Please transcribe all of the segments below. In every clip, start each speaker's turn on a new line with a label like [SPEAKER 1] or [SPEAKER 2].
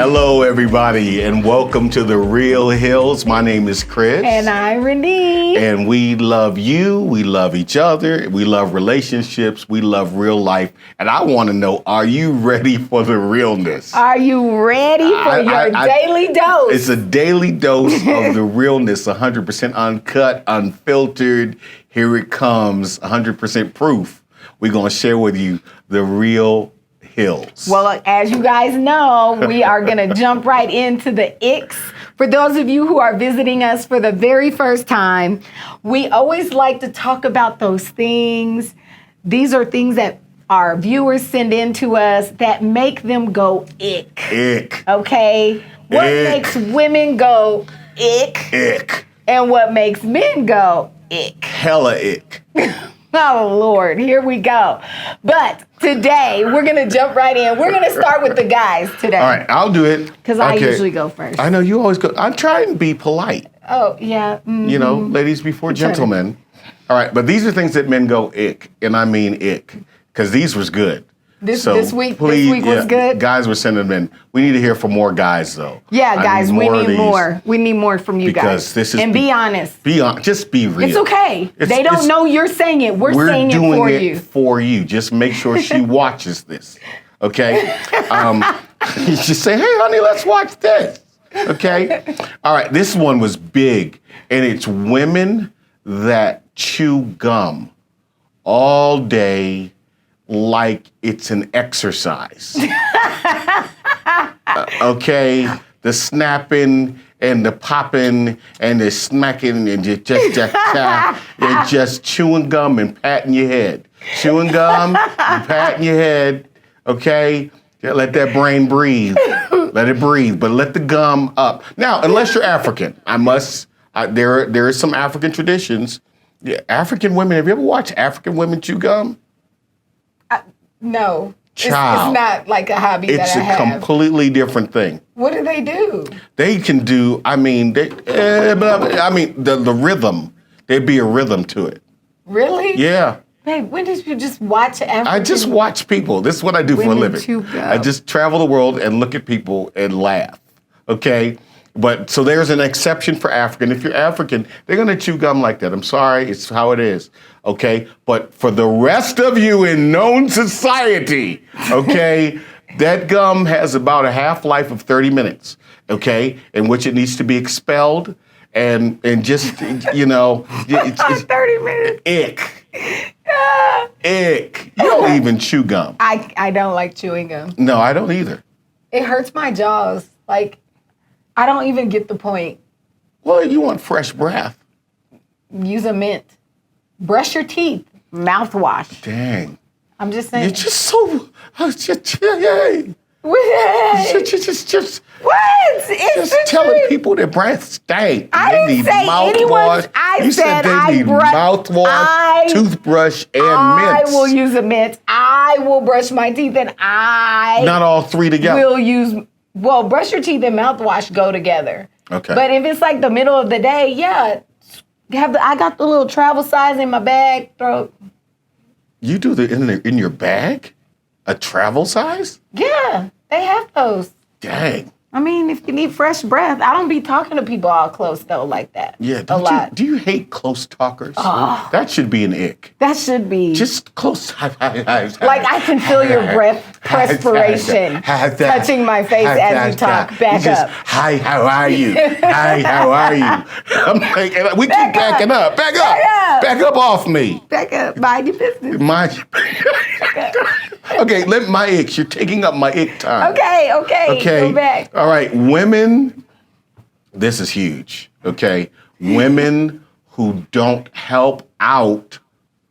[SPEAKER 1] Hello, everybody, and welcome to The Real Hills. My name is Chris.
[SPEAKER 2] And I'm Renee.
[SPEAKER 1] And we love you, we love each other, we love relationships, we love real life. And I want to know, are you ready for the realness?
[SPEAKER 2] Are you ready for your daily dose?
[SPEAKER 1] It's a daily dose of the realness, 100% uncut, unfiltered. Here it comes, 100% proof. We're going to share with you the real hills.
[SPEAKER 2] Well, as you guys know, we are going to jump right into the icks. For those of you who are visiting us for the very first time, we always like to talk about those things. These are things that our viewers send in to us that make them go ick.
[SPEAKER 1] Ick.
[SPEAKER 2] Okay? What
[SPEAKER 1] Ick.
[SPEAKER 2] makes women go ick?
[SPEAKER 1] Ick.
[SPEAKER 2] And what makes men go ick?
[SPEAKER 1] Hella ick.
[SPEAKER 2] Oh, Lord, here we go. But today, we're going to jump right in. We're going to start with the guys today.
[SPEAKER 1] All right, I'll do it.
[SPEAKER 2] Because I usually go first.
[SPEAKER 1] I know you always go. I'm trying to be polite.
[SPEAKER 2] Oh, yeah. Mm-hmm.
[SPEAKER 1] You know, ladies before gentlemen. All right, but these are things that men go ick, and I mean ick, because these was good.
[SPEAKER 2] This week was good?
[SPEAKER 1] Guys were sending them in. We need to hear from more guys, though.
[SPEAKER 2] Yeah, guys, we need more. We need more from you
[SPEAKER 1] because
[SPEAKER 2] guys.
[SPEAKER 1] This is
[SPEAKER 2] and be honest.
[SPEAKER 1] Just be real.
[SPEAKER 2] It's okay. They don't know you're saying it. We're saying it for you.
[SPEAKER 1] We're doing it for you. Just make sure she watches this, okay? You just say, hey, honey, let's watch this, okay? All right, this one was big, and it's women that chew gum all day like it's an exercise. Okay? The snapping and the popping and the smacking and just chewing gum and patting your head. Chewing gum and patting your head, okay? Let that brain breathe. Let it breathe, but let the gum up. Now, unless you're African, there is some African traditions. Yeah, African women, have you ever watched African women chew gum?
[SPEAKER 2] No.
[SPEAKER 1] Child.
[SPEAKER 2] It's not like a hobby that I have.
[SPEAKER 1] It's a completely different thing.
[SPEAKER 2] What do they do?
[SPEAKER 1] They can do, the rhythm. There'd be a rhythm to it.
[SPEAKER 2] Really?
[SPEAKER 1] Yeah.
[SPEAKER 2] Babe, when did you just watch African?
[SPEAKER 1] I just watch people. This is what I do for a living. I just travel the world and look at people and laugh. Okay? But so there's an exception for African. If you're African, they're going to chew gum like that. I'm sorry, it's how it is. Okay? But for the rest of you in known society, okay, that gum has about a half-life of 30 minutes, okay, in which it needs to be expelled and just, you know. It's
[SPEAKER 2] 30 minutes.
[SPEAKER 1] Ick. Ick. You don't even chew gum.
[SPEAKER 2] I don't like chewing gum.
[SPEAKER 1] No, I don't either.
[SPEAKER 2] It hurts my jaws. Like, I don't even get the point.
[SPEAKER 1] Well, you want fresh breath.
[SPEAKER 2] Use a mint. Brush your teeth. Mouthwash.
[SPEAKER 1] Dang.
[SPEAKER 2] I'm just saying.
[SPEAKER 1] You're just so. Yay. Just telling people their breath stank.
[SPEAKER 2] I didn't say anyone.
[SPEAKER 1] You said they need mouthwash, toothbrush, and mints.
[SPEAKER 2] I will use a mint. I will brush my teeth, and
[SPEAKER 1] not all three together.
[SPEAKER 2] Will use. Well, brush your teeth and mouthwash go together.
[SPEAKER 1] Okay.
[SPEAKER 2] But if it's like the middle of the day, yeah, I got the little travel size in my bag.
[SPEAKER 1] You do in your bag? A travel size?
[SPEAKER 2] Yeah, they have those.
[SPEAKER 1] Dang.
[SPEAKER 2] I mean, if you need fresh breath, I don't be talking to people all close though like that.
[SPEAKER 1] Yeah,
[SPEAKER 2] a lot.
[SPEAKER 1] Do you hate close talkers?
[SPEAKER 2] Oh,
[SPEAKER 1] that should be an ick.
[SPEAKER 2] That should be.
[SPEAKER 1] Just close.
[SPEAKER 2] Like I can feel your breath, perspiration touching my face as you talk. Back up.
[SPEAKER 1] Hi, how are you? Hi, how are you? I'm like, we keep backing up. Back up. Back up off me.
[SPEAKER 2] Back up. Mind your business.
[SPEAKER 1] Okay, my icks. You're taking up my ick time.
[SPEAKER 2] Okay. Go back.
[SPEAKER 1] All right, women, this is huge, okay? Women who don't help out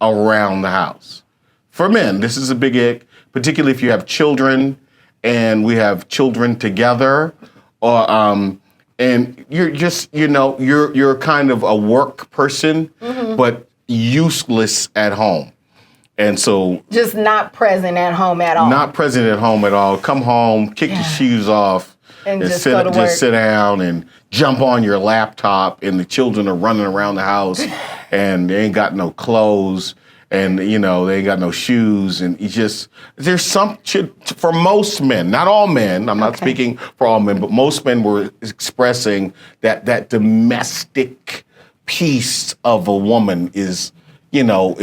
[SPEAKER 1] around the house. For men, this is a big ick, particularly if you have children and we have children together, or and you're just, you're kind of a work person, but useless at home. And so
[SPEAKER 2] just not present at home at all.
[SPEAKER 1] Not present at home at all. Come home, kick your shoes off,
[SPEAKER 2] and just sit
[SPEAKER 1] down and jump on your laptop, and the children are running around the house and they ain't got no clothes. and they ain't got no shoes, and there's some for most men, not all men. I'm not speaking for all men, but most men were expressing that domestic piece of a woman is
[SPEAKER 2] that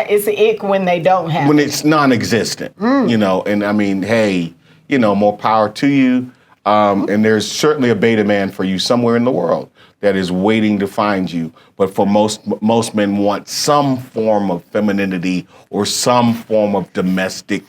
[SPEAKER 2] is an ick when they don't have
[SPEAKER 1] when it's non-existent, and I mean, hey, more power to you. And there's certainly a beta man for you somewhere in the world that is waiting to find you. But for most men want some form of femininity or some form of domestic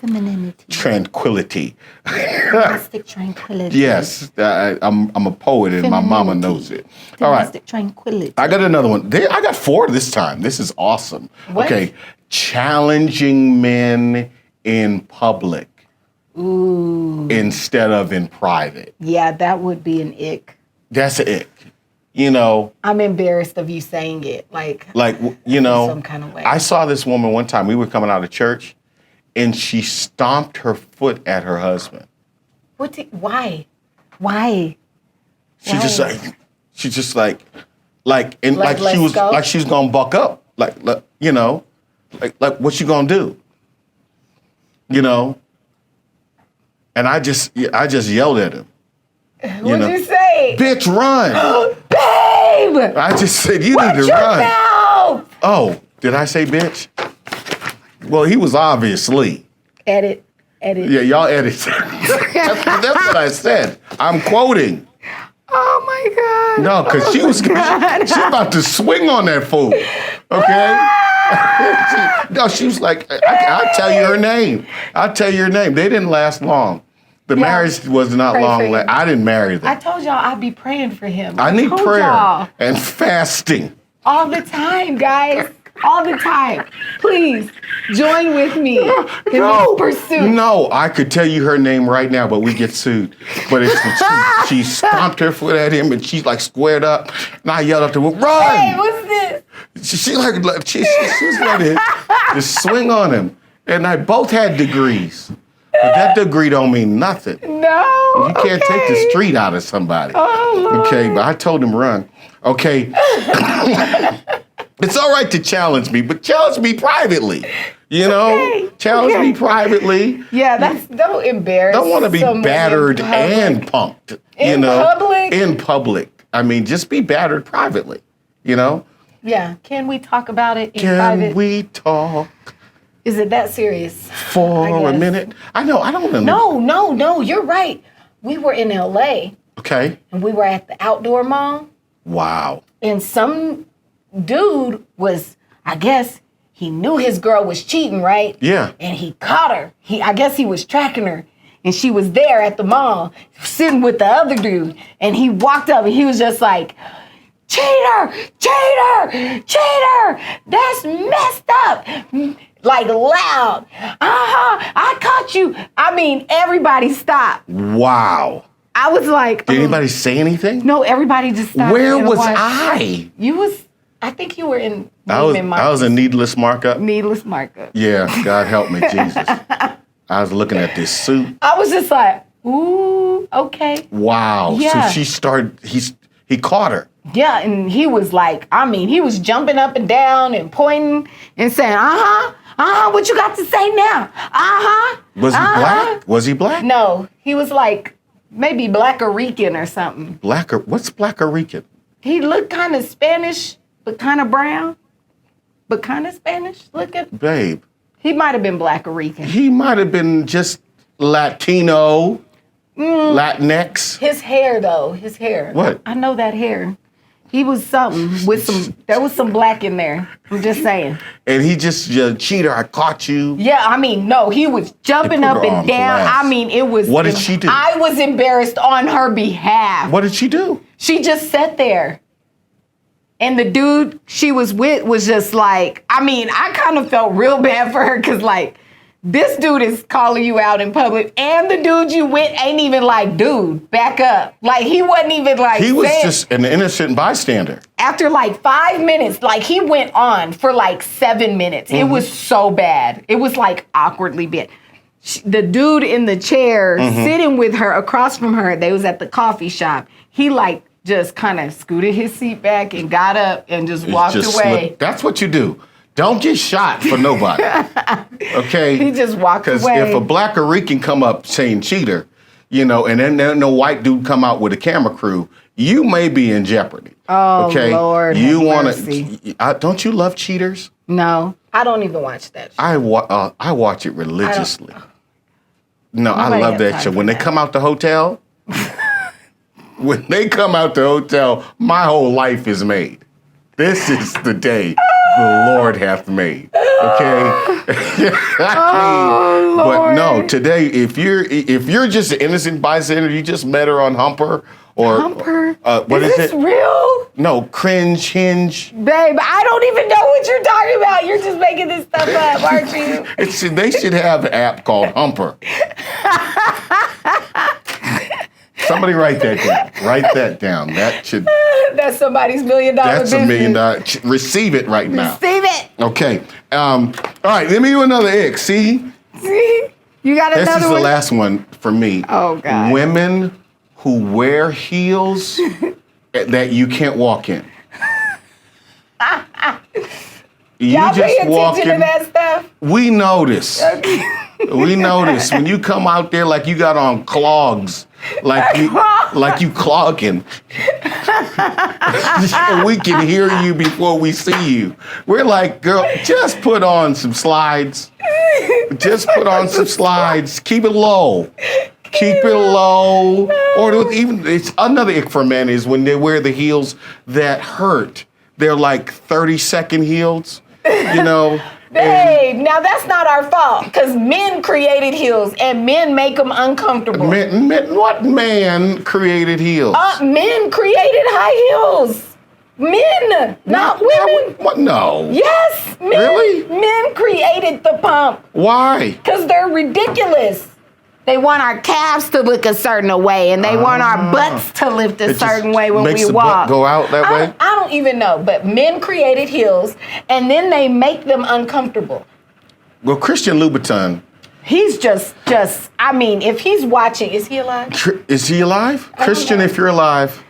[SPEAKER 1] tranquility.
[SPEAKER 2] Domestic tranquility.
[SPEAKER 1] Yes, I'm a poet and my mama knows it. All right.
[SPEAKER 2] Domestic tranquility.
[SPEAKER 1] I got another one. I got 4 this time. This is awesome.
[SPEAKER 2] What?
[SPEAKER 1] Okay. Challenging men in public.
[SPEAKER 2] Ooh.
[SPEAKER 1] Instead of in private.
[SPEAKER 2] Yeah, that would be an ick.
[SPEAKER 1] That's an ick.
[SPEAKER 2] I'm embarrassed of you saying it. Like
[SPEAKER 1] some
[SPEAKER 2] kind of way.
[SPEAKER 1] I saw this woman one time. We were coming out of church, and she stomped her foot at her husband.
[SPEAKER 2] Why? Why?
[SPEAKER 1] She's just like she was gonna buck up. Like what you gonna do? And I just yelled at him.
[SPEAKER 2] What'd you say?
[SPEAKER 1] Bitch, run.
[SPEAKER 2] Babe!
[SPEAKER 1] I just said, you need to
[SPEAKER 2] your
[SPEAKER 1] run.
[SPEAKER 2] Mouth?
[SPEAKER 1] Oh, did I say bitch? Well, he was obviously.
[SPEAKER 2] Edit.
[SPEAKER 1] Yeah, y'all edit. That's what I said. I'm quoting.
[SPEAKER 2] Oh, my God.
[SPEAKER 1] No, because she was about to swing on that fool. Okay? She was like, I'll tell you her name. I'll tell you her name. They didn't last long. The marriage was not long. I didn't marry them.
[SPEAKER 2] I told y'all I'd be praying for him.
[SPEAKER 1] I need prayer
[SPEAKER 2] y'all.
[SPEAKER 1] and fasting.
[SPEAKER 2] All the time, guys. All the time. Please, join with me in this pursuit.
[SPEAKER 1] No, I could tell you her name right now, but we get sued. But she stomped her foot at him, and she's like squared up. And I yelled at her, run!
[SPEAKER 2] Hey, what's this?
[SPEAKER 1] She was ready to just swing on him. And I both had degrees. But that degree don't mean nothing.
[SPEAKER 2] No.
[SPEAKER 1] You can't take the street out of somebody.
[SPEAKER 2] Oh, Lord.
[SPEAKER 1] Okay, but I told him run. Okay. It's all right to challenge me, but challenge me privately. Challenge me privately.
[SPEAKER 2] Yeah, don't embarrass.
[SPEAKER 1] Don't want to be battered and punked.
[SPEAKER 2] In public?
[SPEAKER 1] In public. I mean, just be battered privately.
[SPEAKER 2] Yeah. Can we talk about it in private?
[SPEAKER 1] Can we talk?
[SPEAKER 2] Is it that serious?
[SPEAKER 1] For a minute? I know. I don't know.
[SPEAKER 2] No. You're right. We were in LA.
[SPEAKER 1] Okay.
[SPEAKER 2] And we were at the outdoor mall.
[SPEAKER 1] Wow.
[SPEAKER 2] And some dude I guess he knew his girl was cheating, right?
[SPEAKER 1] Yeah.
[SPEAKER 2] And he caught her. I guess he was tracking her. And she was there at the mall sitting with the other dude. And he walked up and he was just like, cheater, cheater, cheater. That's messed up. Like loud. I caught you. I mean, everybody stopped.
[SPEAKER 1] Wow.
[SPEAKER 2] I was like,
[SPEAKER 1] did anybody say anything?
[SPEAKER 2] No, everybody just stopped.
[SPEAKER 1] Where was I?
[SPEAKER 2] I think you were in
[SPEAKER 1] I was a needless markup.
[SPEAKER 2] Needless markup.
[SPEAKER 1] Yeah, God help me, Jesus. I was looking at this suit.
[SPEAKER 2] I was just like, ooh, okay.
[SPEAKER 1] Wow.
[SPEAKER 2] Yeah.
[SPEAKER 1] So he caught her.
[SPEAKER 2] Yeah, and he was like, he was jumping up and down and pointing and saying, what you got to say now?
[SPEAKER 1] Was he black? Was he black?
[SPEAKER 2] No, he was like maybe Black-Arican or something.
[SPEAKER 1] What's Black-Arican?
[SPEAKER 2] He looked kind of Spanish, but kind of brown, but kind of Spanish looking.
[SPEAKER 1] Babe.
[SPEAKER 2] He might have been Black-Arican.
[SPEAKER 1] He might have been just Latino, Latinx.
[SPEAKER 2] His hair, though, his hair.
[SPEAKER 1] What?
[SPEAKER 2] I know that hair. He was something there was some black in there. I'm just saying.
[SPEAKER 1] And he just, cheater, I caught you.
[SPEAKER 2] Yeah, no, he was jumping up and down.
[SPEAKER 1] Blast.
[SPEAKER 2] It was.
[SPEAKER 1] What did she do?
[SPEAKER 2] I was embarrassed on her behalf.
[SPEAKER 1] What did she do?
[SPEAKER 2] She just sat there. And the dude she was with was just like, I kind of felt real bad for her because, this dude is calling you out in public, and the dude you with ain't even like, dude, back up. He wasn't even like.
[SPEAKER 1] He was just an innocent bystander.
[SPEAKER 2] After 5 minutes, he went on for 7 minutes. Mm-hmm. It was so bad. It was awkwardly bad. The dude in the chair sitting with her across from her, they was at the coffee shop. He just kind of scooted his seat back and got up and just walked away.
[SPEAKER 1] That's what you do. Don't get shot for nobody. Okay?
[SPEAKER 2] He just walked away.
[SPEAKER 1] Because if a black or Rican come up saying cheater, and then no white dude come out with a camera crew, you may be in jeopardy.
[SPEAKER 2] Oh,
[SPEAKER 1] okay?
[SPEAKER 2] Lord,
[SPEAKER 1] you
[SPEAKER 2] want to?
[SPEAKER 1] Don't you love Cheaters?
[SPEAKER 2] No, I don't even watch that show.
[SPEAKER 1] I watch it religiously. No,
[SPEAKER 2] Nobody
[SPEAKER 1] I love
[SPEAKER 2] has
[SPEAKER 1] that
[SPEAKER 2] time
[SPEAKER 1] show.
[SPEAKER 2] for
[SPEAKER 1] When they
[SPEAKER 2] that.
[SPEAKER 1] come out the hotel, my whole life is made. This is the day the Lord hath made. Okay? But no, today, if you're just an innocent bystander, you just met her on Humper or
[SPEAKER 2] Humper?
[SPEAKER 1] What
[SPEAKER 2] is
[SPEAKER 1] is
[SPEAKER 2] this
[SPEAKER 1] it?
[SPEAKER 2] real?
[SPEAKER 1] No, Cringe, Hinge.
[SPEAKER 2] Babe, I don't even know what you're talking about. You're just making this stuff up, aren't you?
[SPEAKER 1] They should have an app called Humper. Somebody write that down. Write that down.
[SPEAKER 2] That's somebody's $1 million
[SPEAKER 1] That's
[SPEAKER 2] business.
[SPEAKER 1] $1 million. Receive it right now.
[SPEAKER 2] Receive it.
[SPEAKER 1] Okay. All right. Let me do another ick. See,
[SPEAKER 2] You got
[SPEAKER 1] this
[SPEAKER 2] another
[SPEAKER 1] is the
[SPEAKER 2] one?
[SPEAKER 1] last one for me.
[SPEAKER 2] Oh, God.
[SPEAKER 1] Women who wear heels that you can't walk in. You
[SPEAKER 2] Y'all pay
[SPEAKER 1] just walk
[SPEAKER 2] attention to
[SPEAKER 1] in.
[SPEAKER 2] that stuff?
[SPEAKER 1] We notice. We notice when you come out there like you got on clogs, like you clogging. We can hear you before we see you. We're like, girl, just put on some slides. Just put on some slides. Keep it low. Keep it low. Or even it's another ick for men is when they wear the heels that hurt. They're like 30-second heels.
[SPEAKER 2] Babe, now that's not our fault because men created heels and men make them uncomfortable.
[SPEAKER 1] What man created heels?
[SPEAKER 2] Men created high heels. Men, not women.
[SPEAKER 1] What? No.
[SPEAKER 2] Yes, men.
[SPEAKER 1] Really?
[SPEAKER 2] Men created the pump
[SPEAKER 1] Why?
[SPEAKER 2] because they're ridiculous. They want our calves to look a certain way, and they want our butts to lift a certain way when
[SPEAKER 1] makes
[SPEAKER 2] we
[SPEAKER 1] the
[SPEAKER 2] walk.
[SPEAKER 1] butt go out that way?
[SPEAKER 2] I don't even know, but men created heels, and then they make them uncomfortable.
[SPEAKER 1] Well, Christian Louboutin,
[SPEAKER 2] He's just. I mean, if he's watching, is he alive?
[SPEAKER 1] is he alive? Christian,
[SPEAKER 2] know.
[SPEAKER 1] if you're alive,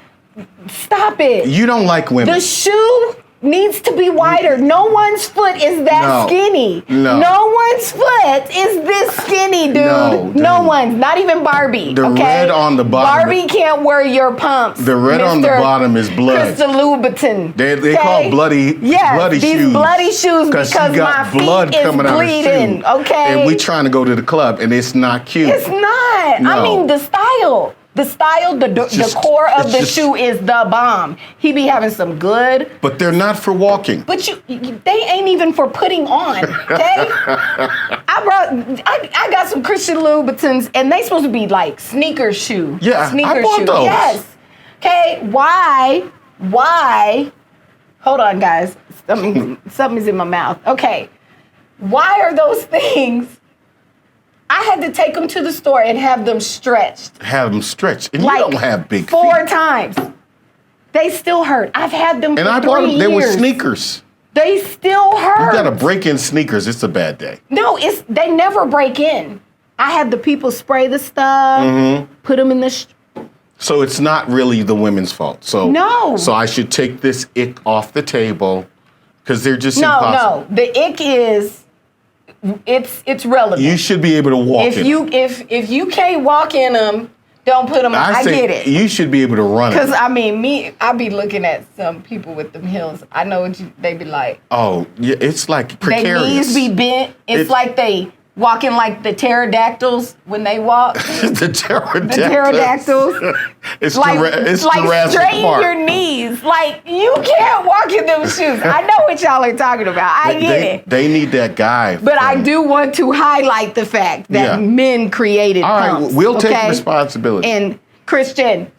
[SPEAKER 2] Stop it.
[SPEAKER 1] you don't like women.
[SPEAKER 2] The shoe needs to be wider. No one's foot is that
[SPEAKER 1] No.
[SPEAKER 2] skinny.
[SPEAKER 1] No.
[SPEAKER 2] No one's foot is this skinny, dude.
[SPEAKER 1] No,
[SPEAKER 2] No
[SPEAKER 1] dude.
[SPEAKER 2] one's. Not even Barbie.
[SPEAKER 1] The
[SPEAKER 2] okay?
[SPEAKER 1] red on the bottom-
[SPEAKER 2] Barbie can't wear your pumps.
[SPEAKER 1] The red on the
[SPEAKER 2] Mr.
[SPEAKER 1] bottom is blood.
[SPEAKER 2] Krista Louboutin.
[SPEAKER 1] They call bloody
[SPEAKER 2] these
[SPEAKER 1] shoes.
[SPEAKER 2] bloody shoes because
[SPEAKER 1] you got
[SPEAKER 2] my feet
[SPEAKER 1] blood
[SPEAKER 2] is
[SPEAKER 1] coming
[SPEAKER 2] bleeding.
[SPEAKER 1] out of the shoe.
[SPEAKER 2] Okay.
[SPEAKER 1] And we trying to go to the club, and it's not cute.
[SPEAKER 2] It's not.
[SPEAKER 1] No.
[SPEAKER 2] I mean, the style. The style, the core of the shoe is the bomb. He be having some good.
[SPEAKER 1] But they're not for walking.
[SPEAKER 2] But they ain't even for putting on, okay? I got some Christian Louboutins, and they supposed to be like sneaker shoe.
[SPEAKER 1] Yeah,
[SPEAKER 2] sneaker
[SPEAKER 1] I bought
[SPEAKER 2] shoe.
[SPEAKER 1] those.
[SPEAKER 2] Yes. Okay, why? Hold on, guys. Something's in my mouth. Okay. Why are those things? I had to take them to the store and have them stretched.
[SPEAKER 1] Have them stretched. And
[SPEAKER 2] Like
[SPEAKER 1] you don't have big
[SPEAKER 2] 4
[SPEAKER 1] feet.
[SPEAKER 2] times. They still hurt. I've had them for 3
[SPEAKER 1] And I
[SPEAKER 2] years.
[SPEAKER 1] bought them. They were sneakers.
[SPEAKER 2] They still hurt.
[SPEAKER 1] You got to break in sneakers. It's a bad day.
[SPEAKER 2] No, they never break in. I had the people spray the stuff, put them in the.
[SPEAKER 1] So it's not really the women's fault. So
[SPEAKER 2] No.
[SPEAKER 1] So I should take this ick off the table because they're just
[SPEAKER 2] No,
[SPEAKER 1] impossible.
[SPEAKER 2] no. The ick is, it's relevant.
[SPEAKER 1] You should be able to walk
[SPEAKER 2] if
[SPEAKER 1] in.
[SPEAKER 2] you you can't walk in them, don't put them on. I
[SPEAKER 1] say
[SPEAKER 2] get it.
[SPEAKER 1] You should be able to run
[SPEAKER 2] Because,
[SPEAKER 1] it.
[SPEAKER 2] I mean, I be looking at some people with them heels. I know what they be like.
[SPEAKER 1] Oh, yeah, it's like
[SPEAKER 2] Their
[SPEAKER 1] precarious.
[SPEAKER 2] knees be bent. It's like they walking like the pterodactyls when they walk.
[SPEAKER 1] the pterodactyls.
[SPEAKER 2] The pterodactyls.
[SPEAKER 1] It's
[SPEAKER 2] It's
[SPEAKER 1] Jurassic
[SPEAKER 2] straighten
[SPEAKER 1] Park.
[SPEAKER 2] your knees. Like, you can't walk in them shoes. I know what y'all are talking about. I get it.
[SPEAKER 1] They need that guy.
[SPEAKER 2] But I do want to highlight the fact that
[SPEAKER 1] Yeah.
[SPEAKER 2] men created
[SPEAKER 1] All right,
[SPEAKER 2] pumps.
[SPEAKER 1] we'll take
[SPEAKER 2] okay?
[SPEAKER 1] responsibility.
[SPEAKER 2] And Christian,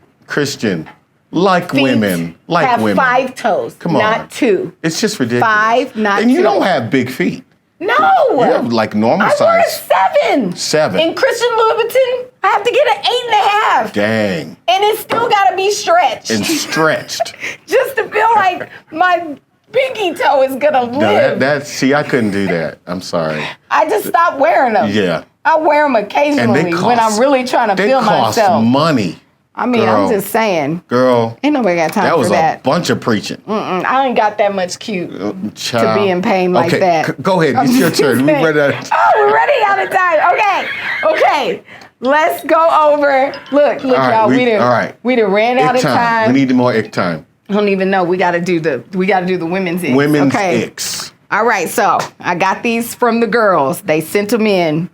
[SPEAKER 1] like
[SPEAKER 2] feet
[SPEAKER 1] women, like
[SPEAKER 2] have
[SPEAKER 1] women.
[SPEAKER 2] 5 toes,
[SPEAKER 1] Come on.
[SPEAKER 2] not 2.
[SPEAKER 1] It's just ridiculous.
[SPEAKER 2] 5, not
[SPEAKER 1] And you
[SPEAKER 2] 2.
[SPEAKER 1] don't have big feet.
[SPEAKER 2] No.
[SPEAKER 1] You have like normal
[SPEAKER 2] I wear a
[SPEAKER 1] size.
[SPEAKER 2] 7.
[SPEAKER 1] 7.
[SPEAKER 2] In Christian Louboutin, I have to get an 8.5.
[SPEAKER 1] Dang.
[SPEAKER 2] And it's still got to be stretched.
[SPEAKER 1] And stretched.
[SPEAKER 2] Just to feel like my pinky toe is going to live.
[SPEAKER 1] No, see, I couldn't do that. I'm sorry.
[SPEAKER 2] I just stopped wearing them.
[SPEAKER 1] Yeah.
[SPEAKER 2] I wear them occasionally
[SPEAKER 1] And they cost,
[SPEAKER 2] when I'm really trying to feel
[SPEAKER 1] They cost
[SPEAKER 2] myself.
[SPEAKER 1] money.
[SPEAKER 2] I mean,
[SPEAKER 1] Girl.
[SPEAKER 2] I'm just saying.
[SPEAKER 1] Girl.
[SPEAKER 2] Ain't nobody got time
[SPEAKER 1] That was
[SPEAKER 2] for that.
[SPEAKER 1] a bunch of preaching.
[SPEAKER 2] I ain't got that much cute to
[SPEAKER 1] Child.
[SPEAKER 2] be in pain like
[SPEAKER 1] okay,
[SPEAKER 2] that.
[SPEAKER 1] Go ahead. It's your turn.
[SPEAKER 2] Oh, we're running out of time. Okay. Let's go over. Look,
[SPEAKER 1] All right,
[SPEAKER 2] y'all. We done ran out of
[SPEAKER 1] time.
[SPEAKER 2] time.
[SPEAKER 1] We need more ick time.
[SPEAKER 2] I don't even know. We got to do the women's icks.
[SPEAKER 1] Women's
[SPEAKER 2] okay.
[SPEAKER 1] icks.
[SPEAKER 2] All right. So I got these from the girls. They sent them in.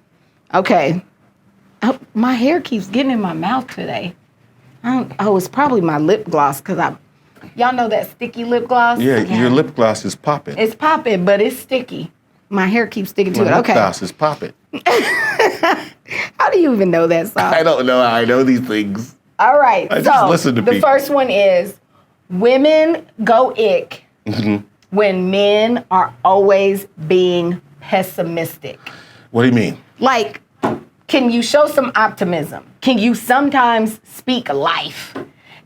[SPEAKER 2] Okay. Oh, my hair keeps getting in my mouth today. It's probably my lip gloss because y'all know that sticky lip gloss?
[SPEAKER 1] Yeah, your lip gloss is popping.
[SPEAKER 2] It's popping, but it's sticky. My hair keeps sticking to it.
[SPEAKER 1] Lip
[SPEAKER 2] Okay.
[SPEAKER 1] gloss is popping.
[SPEAKER 2] How do you even know that song?
[SPEAKER 1] I don't know. I know these things.
[SPEAKER 2] All right.
[SPEAKER 1] I just listen to
[SPEAKER 2] the
[SPEAKER 1] people.
[SPEAKER 2] first one is women go ick when men are always being pessimistic.
[SPEAKER 1] What do you mean?
[SPEAKER 2] Like, can you show some optimism? Can you sometimes speak life?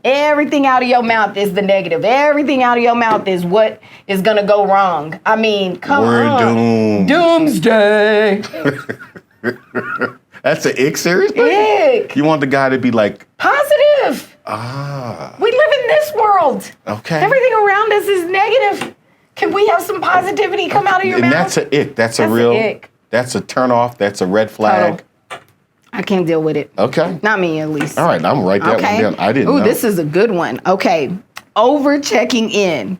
[SPEAKER 2] Everything out of your mouth is the negative. Everything out of your mouth is what is going to go wrong. I mean, come
[SPEAKER 1] We're
[SPEAKER 2] on.
[SPEAKER 1] doomed.
[SPEAKER 2] Doomsday.
[SPEAKER 1] That's an ick, seriously?
[SPEAKER 2] Ick.
[SPEAKER 1] You want the guy to be like,
[SPEAKER 2] Positive.
[SPEAKER 1] ah,
[SPEAKER 2] We live in this world.
[SPEAKER 1] okay.
[SPEAKER 2] Everything around us is negative. Can we have some positivity come out of your
[SPEAKER 1] And
[SPEAKER 2] mouth?
[SPEAKER 1] that's an ick. That's a
[SPEAKER 2] That's
[SPEAKER 1] real,
[SPEAKER 2] an ick.
[SPEAKER 1] that's a turn off. That's a red flag.
[SPEAKER 2] I can't deal with it.
[SPEAKER 1] Okay.
[SPEAKER 2] Not me, at least.
[SPEAKER 1] All right, I'm write that one down. I didn't know.
[SPEAKER 2] This is a good one. Okay. Over checking in.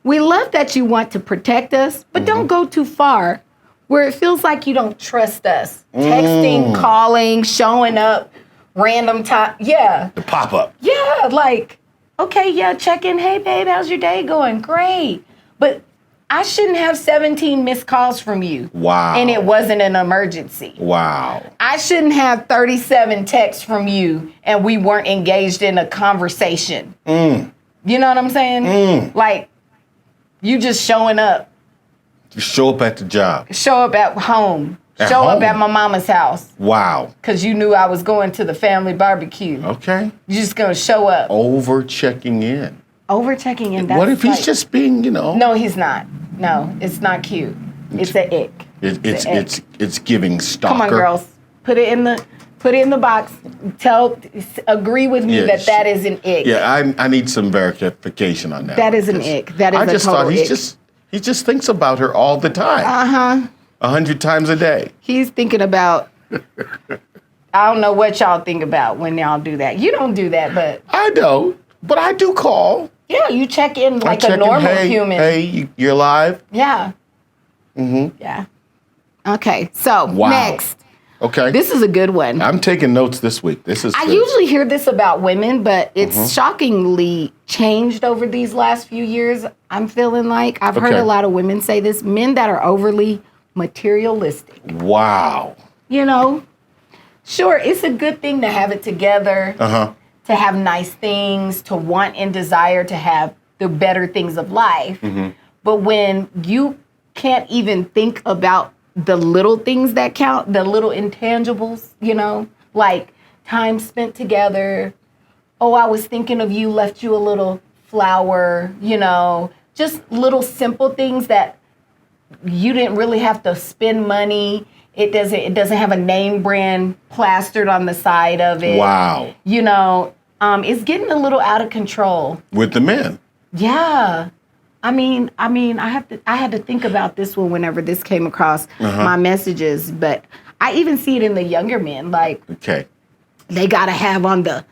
[SPEAKER 2] We love that you want to protect us, but don't go too far where it feels like you don't trust us. Texting, calling, showing up, random time. Yeah.
[SPEAKER 1] The pop up.
[SPEAKER 2] Yeah, like, okay, yeah, check in. Hey, babe, how's your day going? Great. But I shouldn't have 17 missed calls from you.
[SPEAKER 1] Wow.
[SPEAKER 2] And it wasn't an emergency.
[SPEAKER 1] Wow.
[SPEAKER 2] I shouldn't have 37 texts from you and we weren't engaged in a conversation. You know what I'm saying? Like, you just showing up.
[SPEAKER 1] You show up at the job.
[SPEAKER 2] Show up at home.
[SPEAKER 1] At
[SPEAKER 2] Show up
[SPEAKER 1] home?
[SPEAKER 2] at my mama's house.
[SPEAKER 1] Wow.
[SPEAKER 2] Because you knew I was going to the family barbecue.
[SPEAKER 1] Okay.
[SPEAKER 2] You're just going to show up.
[SPEAKER 1] Over checking in.
[SPEAKER 2] Over checking in.
[SPEAKER 1] What if he's just being,
[SPEAKER 2] No, he's not. No, it's not cute. It's an ick.
[SPEAKER 1] It's giving stalker.
[SPEAKER 2] Come on, girls. Put it in the box. Agree with me that is an ick.
[SPEAKER 1] Yeah, I need some verification on that.
[SPEAKER 2] That is an ick. That is
[SPEAKER 1] I
[SPEAKER 2] a
[SPEAKER 1] just
[SPEAKER 2] total
[SPEAKER 1] thought
[SPEAKER 2] ick.
[SPEAKER 1] he just thinks about her all the time. 100 times a day.
[SPEAKER 2] He's thinking about. I don't know what y'all think about when y'all do that. You don't do that, but
[SPEAKER 1] I don't, but I do call.
[SPEAKER 2] yeah, you check in like a normal human.
[SPEAKER 1] Hey, you're alive?
[SPEAKER 2] Yeah. Yeah. Okay, so
[SPEAKER 1] Wow.
[SPEAKER 2] next.
[SPEAKER 1] Okay.
[SPEAKER 2] This is a good one.
[SPEAKER 1] I'm taking notes this week. This is
[SPEAKER 2] I
[SPEAKER 1] good.
[SPEAKER 2] usually hear this about women, but it's shockingly changed over these last few years. I'm feeling like I've heard
[SPEAKER 1] Okay.
[SPEAKER 2] a lot of women say this, men that are overly materialistic.
[SPEAKER 1] Wow.
[SPEAKER 2] You know, sure, it's a good thing to have it together, to have nice things, to want and desire to have the better things of life. But when you can't even think about the little things that count, the little intangibles, you know, like time spent together. Oh, I was thinking of you, left you a little flower, you know, just little simple things that you didn't really have to spend money. It doesn't have a name brand plastered on the side of it.
[SPEAKER 1] Wow.
[SPEAKER 2] You know, it's getting a little out of control.
[SPEAKER 1] With the men.
[SPEAKER 2] Yeah. I mean, I had to think about this one whenever this came across my messages, but I even see it in the younger men. Like,
[SPEAKER 1] Okay.
[SPEAKER 2] they gotta have on the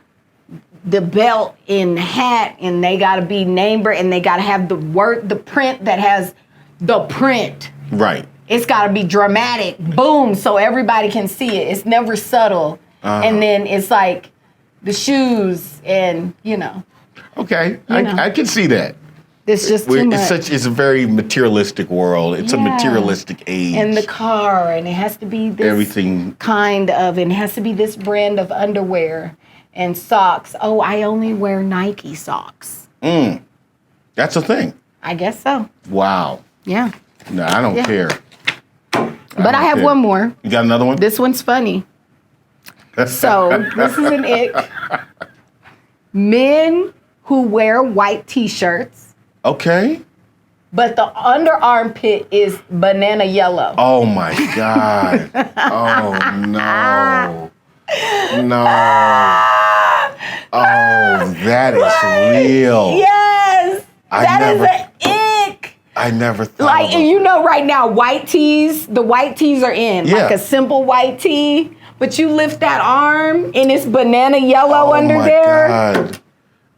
[SPEAKER 2] belt and hat, and they gotta be name brand, and they gotta have the print that has the print.
[SPEAKER 1] Right.
[SPEAKER 2] It's gotta be dramatic, boom, so everybody can see it. It's never subtle. And then it's like the shoes, and you know,
[SPEAKER 1] Okay.
[SPEAKER 2] You know.
[SPEAKER 1] I can see that.
[SPEAKER 2] it's just too much.
[SPEAKER 1] It's a very materialistic world. It's a
[SPEAKER 2] Yeah.
[SPEAKER 1] materialistic age.
[SPEAKER 2] And the car, and it has to be this
[SPEAKER 1] Everything.
[SPEAKER 2] kind of, and it has to be this brand of underwear and socks. Oh, I only wear Nike socks.
[SPEAKER 1] That's a thing.
[SPEAKER 2] I guess so.
[SPEAKER 1] Wow.
[SPEAKER 2] Yeah.
[SPEAKER 1] No, I don't care.
[SPEAKER 2] But I have one more.
[SPEAKER 1] You got another one?
[SPEAKER 2] This one's funny. So this is an ick. Men who wear white t-shirts,
[SPEAKER 1] Okay.
[SPEAKER 2] but the underarm pit is banana yellow.
[SPEAKER 1] Oh my God. Oh no. No. Oh, that is real.
[SPEAKER 2] Yes. That is an ick.
[SPEAKER 1] I never thought
[SPEAKER 2] like,
[SPEAKER 1] about
[SPEAKER 2] you know, right now, white tees, the white tees are in. Like a simple white tee. But you lift that arm and it's banana yellow under there.
[SPEAKER 1] Oh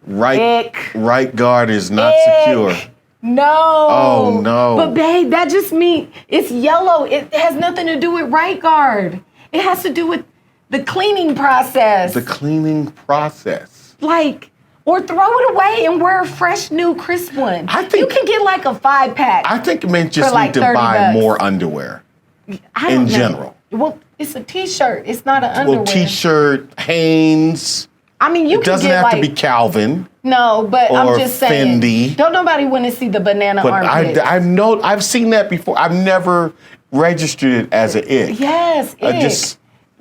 [SPEAKER 1] my God. Right guard is not secure.
[SPEAKER 2] No.
[SPEAKER 1] Oh no.
[SPEAKER 2] But babe, that just means it's yellow. It has nothing to do with right guard. It has to do with the cleaning process.
[SPEAKER 1] The cleaning process.
[SPEAKER 2] Like, or throw it away and wear a fresh, new, crisp one. I think you can get like a 5-pack.
[SPEAKER 1] I think men just need to buy more underwear in general.
[SPEAKER 2] Well, it's a t-shirt. It's not an underwear.
[SPEAKER 1] Well, t-shirt, Hanes.
[SPEAKER 2] I mean,
[SPEAKER 1] it doesn't have to be Calvin.
[SPEAKER 2] No, but I'm just saying.
[SPEAKER 1] Fendi.
[SPEAKER 2] Don't nobody want to see the banana armpit.
[SPEAKER 1] I've seen that before. I've never registered it as an ick.
[SPEAKER 2] Yes, ick.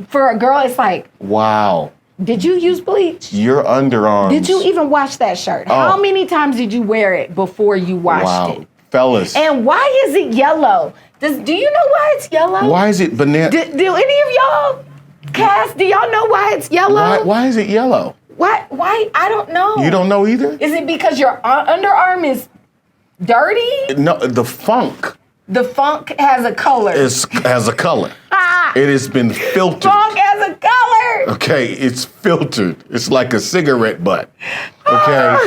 [SPEAKER 2] For a girl, it's like,
[SPEAKER 1] wow.
[SPEAKER 2] Did you use bleach?
[SPEAKER 1] Your underarms.
[SPEAKER 2] Did you even wash that shirt? How many times did you wear it before you washed it?
[SPEAKER 1] Fellas.
[SPEAKER 2] And why is it yellow? Do you know why it's yellow?
[SPEAKER 1] Why is it banana?
[SPEAKER 2] Do any of y'all, do y'all know why it's yellow?
[SPEAKER 1] Why is it yellow?
[SPEAKER 2] Why? I don't know.
[SPEAKER 1] You don't know either?
[SPEAKER 2] Is it because your underarm is dirty?
[SPEAKER 1] No, the funk.
[SPEAKER 2] The funk has a color.
[SPEAKER 1] Has a color. It has been filtered.
[SPEAKER 2] Funk has a color.
[SPEAKER 1] Okay, it's filtered. It's like a cigarette butt. Okay,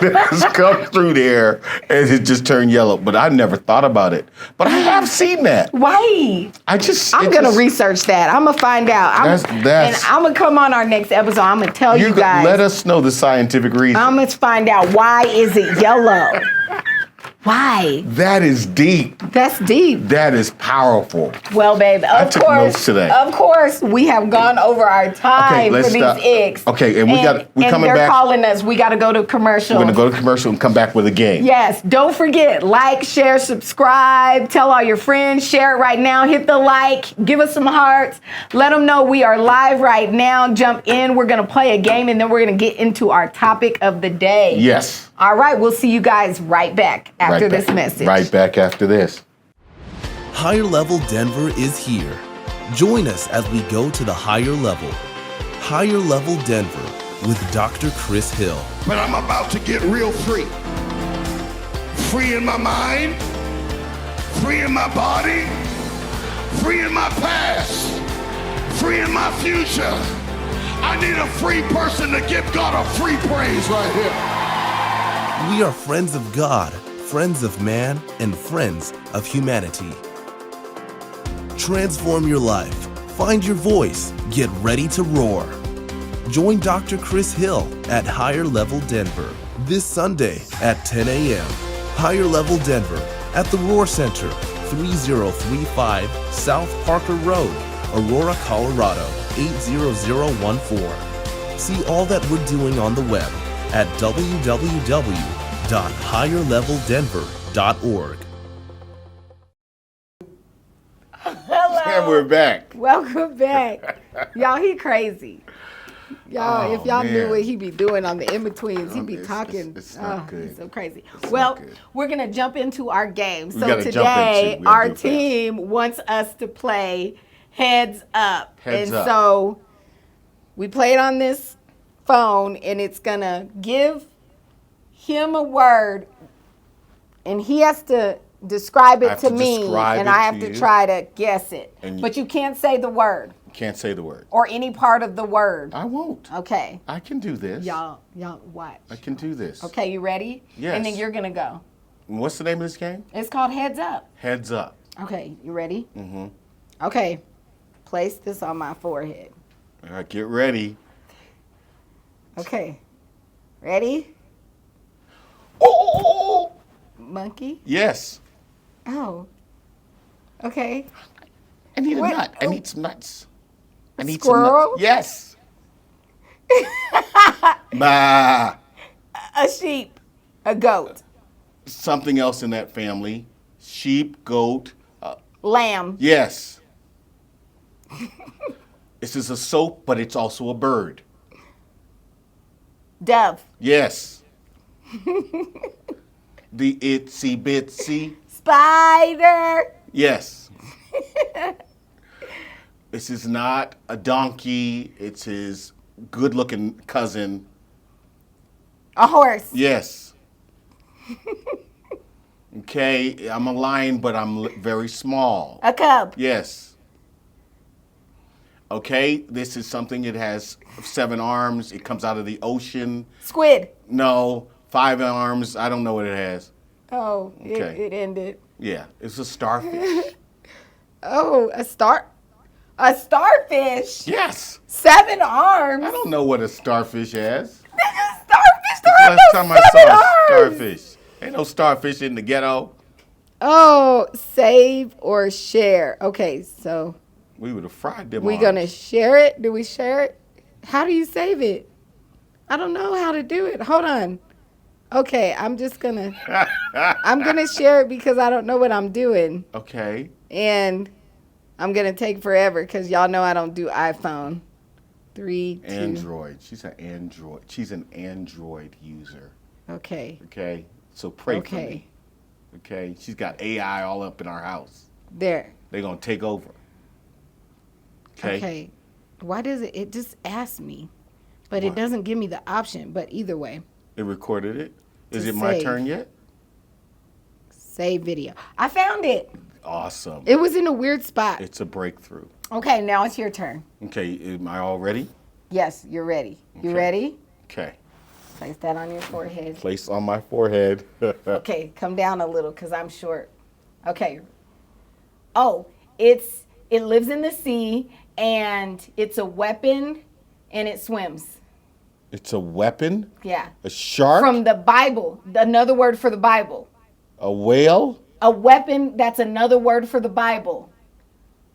[SPEAKER 1] it's come through there and it just turned yellow. But I never thought about it. But I have seen that.
[SPEAKER 2] Why?
[SPEAKER 1] I'm
[SPEAKER 2] gonna research that. I'm gonna find out. And I'm gonna come on our next episode. I'm gonna tell you guys.
[SPEAKER 1] Let us know the scientific reason.
[SPEAKER 2] I'm gonna find out why is it yellow. Why?
[SPEAKER 1] That is deep.
[SPEAKER 2] That's deep.
[SPEAKER 1] That is powerful.
[SPEAKER 2] Well, babe,
[SPEAKER 1] I took notes today.
[SPEAKER 2] Of course, we have gone over our time for these icks.
[SPEAKER 1] Okay, and we're coming back.
[SPEAKER 2] They're calling us. We got to go to commercial.
[SPEAKER 1] We're going to go to commercial and come back with a game.
[SPEAKER 2] Yes. Don't forget, like, share, subscribe. Tell all your friends. Share it right now. Hit the like. Give us some hearts. Let them know we are live right now. Jump in. We're going to play a game, and then we're going to get into our topic of the day.
[SPEAKER 1] Yes.
[SPEAKER 2] All right. We'll see you guys right back after this message.
[SPEAKER 1] Right back after this.
[SPEAKER 3] Higher Level Denver is here. Join us as we go to the higher level. Higher Level Denver with Dr. Chris Hill.
[SPEAKER 4] But I'm about to get real free. Free in my mind, free in my body, free in my past, free in my future. I need a free person to give God a free praise right here.
[SPEAKER 3] We are friends of God, friends of man, and friends of humanity. Transform your life. Find your voice. Get ready to roar. Join Dr. Chris Hill at Higher Level Denver this Sunday at 10 a.m. Higher Level Denver at the Roar Center, 3035 South Parker Road, Aurora, Colorado, 80014. See all that we're doing on the web at www.higherleveldenver.org.
[SPEAKER 2] Hello.
[SPEAKER 1] And we're back.
[SPEAKER 2] Welcome back. Y'all, he crazy. Y'all, if y'all knew what he be doing on the in-betweens, he be talking.
[SPEAKER 1] It's not good.
[SPEAKER 2] He's so crazy. Well, we're going to jump into our game. So
[SPEAKER 1] today,
[SPEAKER 2] our team wants us to play Heads Up.
[SPEAKER 1] Heads Up.
[SPEAKER 2] So we play it on this phone, and it's going to give him a word, and he has to describe it to me, and I have to try to guess it. But you can't say the word.
[SPEAKER 1] Can't say the word.
[SPEAKER 2] Or any part of the word.
[SPEAKER 1] I won't.
[SPEAKER 2] Okay.
[SPEAKER 1] I can do this.
[SPEAKER 2] Y'all watch.
[SPEAKER 1] I can do this.
[SPEAKER 2] Okay, you ready?
[SPEAKER 1] Yes.
[SPEAKER 2] And then you're going to go.
[SPEAKER 1] What's the name of this game?
[SPEAKER 2] It's called Heads Up.
[SPEAKER 1] Heads Up.
[SPEAKER 2] Okay, you ready?
[SPEAKER 1] Mm-hmm.
[SPEAKER 2] Okay. Place this on my forehead.
[SPEAKER 1] All right, get ready.
[SPEAKER 2] Okay. Ready?
[SPEAKER 1] Oh!
[SPEAKER 2] Monkey?
[SPEAKER 1] Yes.
[SPEAKER 2] Oh. Okay.
[SPEAKER 1] I need a nut. I need some nuts. I need
[SPEAKER 2] squirrel?
[SPEAKER 1] Some nuts. Yes. Bah.
[SPEAKER 2] A sheep. A goat.
[SPEAKER 1] Something else in that family. Sheep, goat.
[SPEAKER 2] Lamb.
[SPEAKER 1] Yes. This is a soap, but it's also a bird.
[SPEAKER 2] Dove.
[SPEAKER 1] Yes. The itsy bitsy.
[SPEAKER 2] Spider.
[SPEAKER 1] Yes. This is not a donkey. It's his good-looking cousin.
[SPEAKER 2] A horse.
[SPEAKER 1] Yes. Okay, I'm a lion, but I'm very small.
[SPEAKER 2] A cub.
[SPEAKER 1] Yes. Okay, this is something that has 7 arms. It comes out of the ocean.
[SPEAKER 2] Squid.
[SPEAKER 1] No, 5 arms. I don't know what it has.
[SPEAKER 2] Oh,
[SPEAKER 1] Okay.
[SPEAKER 2] it ended.
[SPEAKER 1] Yeah, it's a starfish.
[SPEAKER 2] Oh, a starfish.
[SPEAKER 1] Yes.
[SPEAKER 2] 7 arms.
[SPEAKER 1] I don't know what a starfish has.
[SPEAKER 2] Nigga, starfish don't have
[SPEAKER 1] Last
[SPEAKER 2] no
[SPEAKER 1] time I
[SPEAKER 2] 7
[SPEAKER 1] saw a
[SPEAKER 2] arms.
[SPEAKER 1] starfish. Ain't no starfish in the ghetto.
[SPEAKER 2] Oh, save or share. Okay, so
[SPEAKER 1] We would have fried them.
[SPEAKER 2] we
[SPEAKER 1] arms.
[SPEAKER 2] gonna share it? Do we share it? How do you save it? I don't know how to do it. Hold on. Okay, I'm gonna share it because I don't know what I'm doing.
[SPEAKER 1] Okay.
[SPEAKER 2] And I'm gonna take forever because y'all know I don't do iPhone. 3, 2.
[SPEAKER 1] Android. She's an Android. She's an Android user.
[SPEAKER 2] Okay.
[SPEAKER 1] Okay. So pray for
[SPEAKER 2] Okay.
[SPEAKER 1] me. Okay. She's got AI all up in our house.
[SPEAKER 2] There.
[SPEAKER 1] They're gonna take over. Okay.
[SPEAKER 2] Okay. Why does it just asks me, but it
[SPEAKER 1] What?
[SPEAKER 2] doesn't give me the option. But either way,
[SPEAKER 1] It recorded it. Is
[SPEAKER 2] To
[SPEAKER 1] it my
[SPEAKER 2] save.
[SPEAKER 1] turn yet?
[SPEAKER 2] save video. I found it.
[SPEAKER 1] Awesome.
[SPEAKER 2] It was in a weird spot.
[SPEAKER 1] It's a breakthrough.
[SPEAKER 2] Okay, now it's your turn.
[SPEAKER 1] Okay. Am I all ready?
[SPEAKER 2] Yes, you're ready. You
[SPEAKER 1] Okay.
[SPEAKER 2] ready?
[SPEAKER 1] Okay.
[SPEAKER 2] Place that on your forehead.
[SPEAKER 1] Place on my forehead.
[SPEAKER 2] Okay, come down a little because I'm short. Okay. Oh, it lives in the sea and it's a weapon and it swims.
[SPEAKER 1] It's a weapon.
[SPEAKER 2] Yeah.
[SPEAKER 1] A shark.
[SPEAKER 2] From the Bible. Another word for the Bible.
[SPEAKER 1] A whale.
[SPEAKER 2] A weapon, that's another word for the Bible.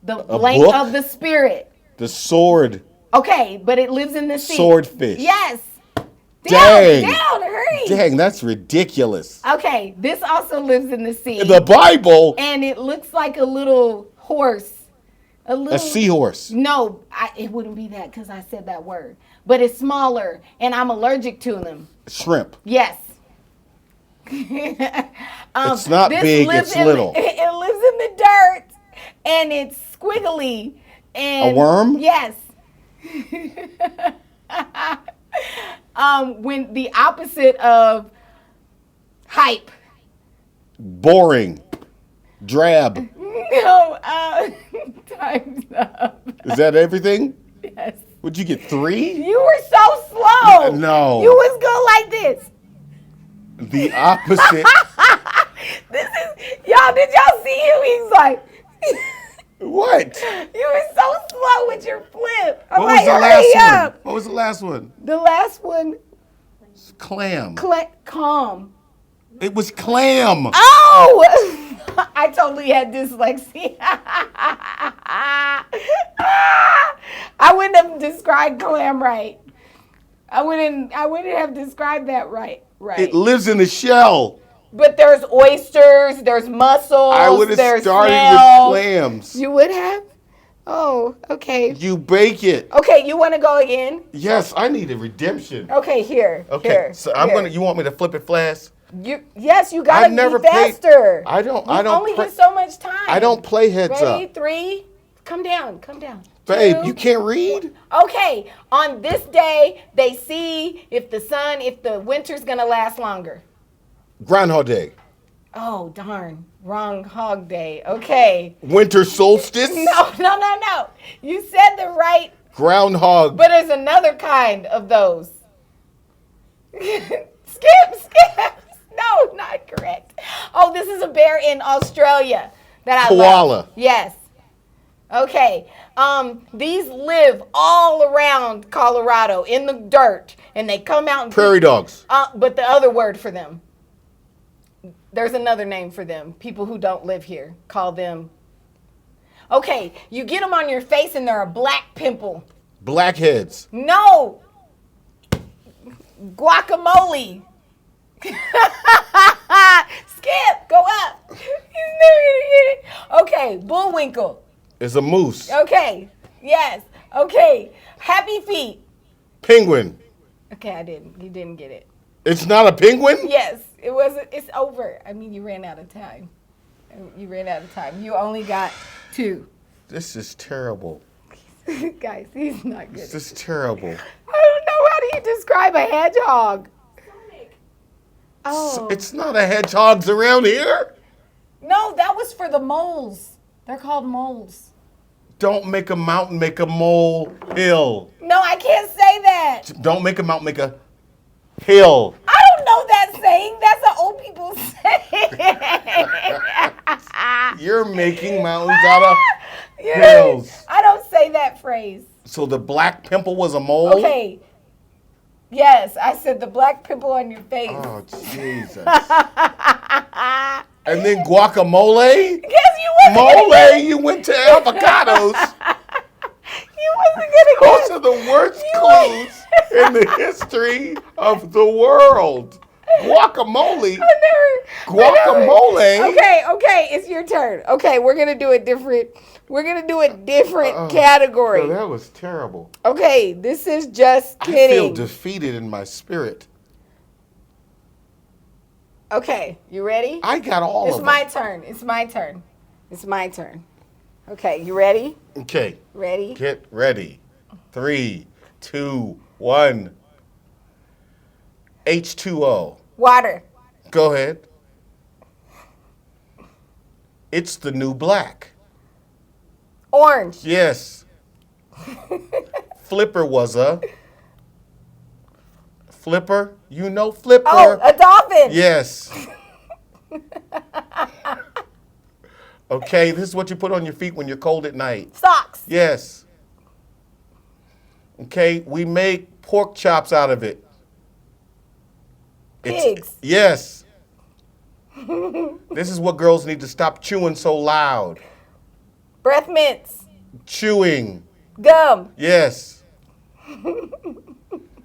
[SPEAKER 2] The
[SPEAKER 1] A
[SPEAKER 2] blank
[SPEAKER 1] book?
[SPEAKER 2] of the Spirit.
[SPEAKER 1] The sword.
[SPEAKER 2] Okay, but it lives in the sea.
[SPEAKER 1] Swordfish.
[SPEAKER 2] Yes.
[SPEAKER 1] Dang.
[SPEAKER 2] Down, hurry.
[SPEAKER 1] Dang, that's ridiculous.
[SPEAKER 2] Okay, this also lives in the sea.
[SPEAKER 1] The Bible.
[SPEAKER 2] And it looks like a little horse.
[SPEAKER 1] A seahorse.
[SPEAKER 2] No, it wouldn't be that because I said that word. But it's smaller, and I'm allergic to them.
[SPEAKER 1] Shrimp.
[SPEAKER 2] Yes.
[SPEAKER 1] It's not
[SPEAKER 2] this
[SPEAKER 1] big,
[SPEAKER 2] lives
[SPEAKER 1] it's
[SPEAKER 2] in-
[SPEAKER 1] little.
[SPEAKER 2] It lives in the dirt, and it's squiggly. And
[SPEAKER 1] A worm?
[SPEAKER 2] Yes. When the opposite of hype.
[SPEAKER 1] Boring. Drab.
[SPEAKER 2] No, time's up.
[SPEAKER 1] Is that everything?
[SPEAKER 2] Yes.
[SPEAKER 1] Would you get 3?
[SPEAKER 2] You were so slow.
[SPEAKER 1] No.
[SPEAKER 2] You was good like this.
[SPEAKER 1] The opposite.
[SPEAKER 2] This is, y'all, did y'all see him? He's like,
[SPEAKER 1] What?
[SPEAKER 2] you were so slow with your flip. I'm
[SPEAKER 1] What
[SPEAKER 2] like,
[SPEAKER 1] was the
[SPEAKER 2] hurry
[SPEAKER 1] last
[SPEAKER 2] up.
[SPEAKER 1] one? What was the last one?
[SPEAKER 2] The last one,
[SPEAKER 1] Clam.
[SPEAKER 2] calm.
[SPEAKER 1] It was clam.
[SPEAKER 2] Oh! I totally had dyslexia. I wouldn't have described clam right. I wouldn't have described that right.
[SPEAKER 1] It lives in the shell.
[SPEAKER 2] But there's oysters, there's mussels,
[SPEAKER 1] I would have
[SPEAKER 2] there's
[SPEAKER 1] started
[SPEAKER 2] snails.
[SPEAKER 1] with clams.
[SPEAKER 2] You would have? Oh, okay.
[SPEAKER 1] You bake it.
[SPEAKER 2] Okay, you want to go again?
[SPEAKER 1] Yes, I need a redemption.
[SPEAKER 2] Okay, here.
[SPEAKER 1] Okay,
[SPEAKER 2] Here,
[SPEAKER 1] so I'm
[SPEAKER 2] here.
[SPEAKER 1] gonna. You want me to flip it fast?
[SPEAKER 2] Yes, you gotta
[SPEAKER 1] I've never
[SPEAKER 2] be faster.
[SPEAKER 1] I don't.
[SPEAKER 2] You
[SPEAKER 1] I don't.
[SPEAKER 2] only
[SPEAKER 1] play-
[SPEAKER 2] get so much time.
[SPEAKER 1] I don't play heads
[SPEAKER 2] Ready?
[SPEAKER 1] up.
[SPEAKER 2] 3. Come down.
[SPEAKER 1] Babe,
[SPEAKER 2] 2.
[SPEAKER 1] you can't read.
[SPEAKER 2] Okay, on this day, they see if the winter's gonna last longer.
[SPEAKER 1] Groundhog Day.
[SPEAKER 2] Oh, darn. Wrong hog day. Okay.
[SPEAKER 1] Winter solstice.
[SPEAKER 2] No. You said the right,
[SPEAKER 1] Groundhog.
[SPEAKER 2] but there's another kind of those. Skip. No, not correct. Oh, this is a bear in Australia that I
[SPEAKER 1] Koala.
[SPEAKER 2] love. Yes. Okay. These live all around Colorado in the dirt, and they come out and
[SPEAKER 1] Prairie dogs.
[SPEAKER 2] But the other word for them, there's another name for them. People who don't live here call them. Okay, you get them on your face, and they're a black pimple.
[SPEAKER 1] Blackheads.
[SPEAKER 2] No. Guacamole. Skip, go up. He's never gonna get it. Okay, bullwinkle.
[SPEAKER 1] Is a moose.
[SPEAKER 2] Okay, yes. Okay, happy feet.
[SPEAKER 1] Penguin.
[SPEAKER 2] Okay, you didn't get it.
[SPEAKER 1] It's not a penguin?
[SPEAKER 2] Yes, it wasn't. It's over. I mean, you ran out of time. You only got 2.
[SPEAKER 1] This is terrible.
[SPEAKER 2] Guys, he's not good.
[SPEAKER 1] This is terrible.
[SPEAKER 2] I don't know. How do you describe a hedgehog? Oh.
[SPEAKER 1] It's not a hedgehogs around here.
[SPEAKER 2] No, that was for the moles. They're called moles.
[SPEAKER 1] Don't make a mountain, make a mole hill.
[SPEAKER 2] No, I can't say that.
[SPEAKER 1] Don't make a mountain, make a hill.
[SPEAKER 2] I don't know that saying. That's an old people saying.
[SPEAKER 1] You're making mountains out of
[SPEAKER 2] Yeah.
[SPEAKER 1] hills.
[SPEAKER 2] I don't say that phrase.
[SPEAKER 1] So the black pimple was a mole?
[SPEAKER 2] Okay. Yes, I said the black pimple on your face.
[SPEAKER 1] Oh, Jesus. And then guacamole?
[SPEAKER 2] Guess you wasn't gonna
[SPEAKER 1] Mole, you went to avocados.
[SPEAKER 2] You wasn't gonna
[SPEAKER 1] Those
[SPEAKER 2] guess.
[SPEAKER 1] are the worst
[SPEAKER 2] You
[SPEAKER 1] clues in the history of the world. Guacamole. Guacamole.
[SPEAKER 2] Okay, it's your turn. Okay, we're gonna do a different category.
[SPEAKER 1] Oh, that was terrible.
[SPEAKER 2] Okay, this is just
[SPEAKER 1] I feel
[SPEAKER 2] kidding.
[SPEAKER 1] defeated in my spirit.
[SPEAKER 2] Okay, you ready?
[SPEAKER 1] I got all
[SPEAKER 2] It's
[SPEAKER 1] of
[SPEAKER 2] my
[SPEAKER 1] them.
[SPEAKER 2] turn. It's my turn. It's my turn. Okay, you ready?
[SPEAKER 1] Okay,
[SPEAKER 2] Ready?
[SPEAKER 1] get ready. 3, 2, 1. H2O.
[SPEAKER 2] Water.
[SPEAKER 1] Go ahead. It's the new black.
[SPEAKER 2] Orange.
[SPEAKER 1] Yes. Flipper was a. Flipper? You know Flipper?
[SPEAKER 2] Oh, a dolphin.
[SPEAKER 1] Yes. Okay, this is what you put on your feet when you're cold at night.
[SPEAKER 2] Socks.
[SPEAKER 1] Yes. Okay, we make pork chops out of it.
[SPEAKER 2] Pigs.
[SPEAKER 1] Yes. This is what girls need to stop chewing so loud.
[SPEAKER 2] Breath mints.
[SPEAKER 1] Chewing.
[SPEAKER 2] Gum.
[SPEAKER 1] Yes.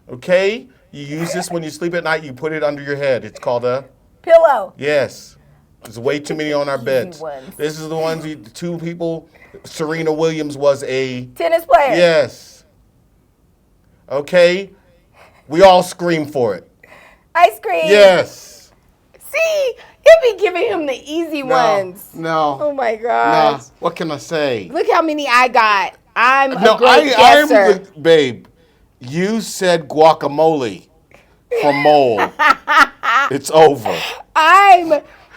[SPEAKER 1] Okay, you use this when you sleep at night. You put it under your head. It's called a.
[SPEAKER 2] Pillow.
[SPEAKER 1] Yes. There's way too many on our beds.
[SPEAKER 2] ones.
[SPEAKER 1] This is the ones, the two people. Serena Williams was a.
[SPEAKER 2] Tennis player.
[SPEAKER 1] Yes. Okay. We all scream for it.
[SPEAKER 2] Ice cream.
[SPEAKER 1] Yes.
[SPEAKER 2] See, it be giving him the easy ones.
[SPEAKER 1] No.
[SPEAKER 2] Oh my
[SPEAKER 1] Nah.
[SPEAKER 2] gosh.
[SPEAKER 1] What can I say?
[SPEAKER 2] Look how many I got. I'm a
[SPEAKER 1] No,
[SPEAKER 2] great
[SPEAKER 1] I'm
[SPEAKER 2] guesser.
[SPEAKER 1] the babe. You said guacamole for mole. It's over.
[SPEAKER 2] I'm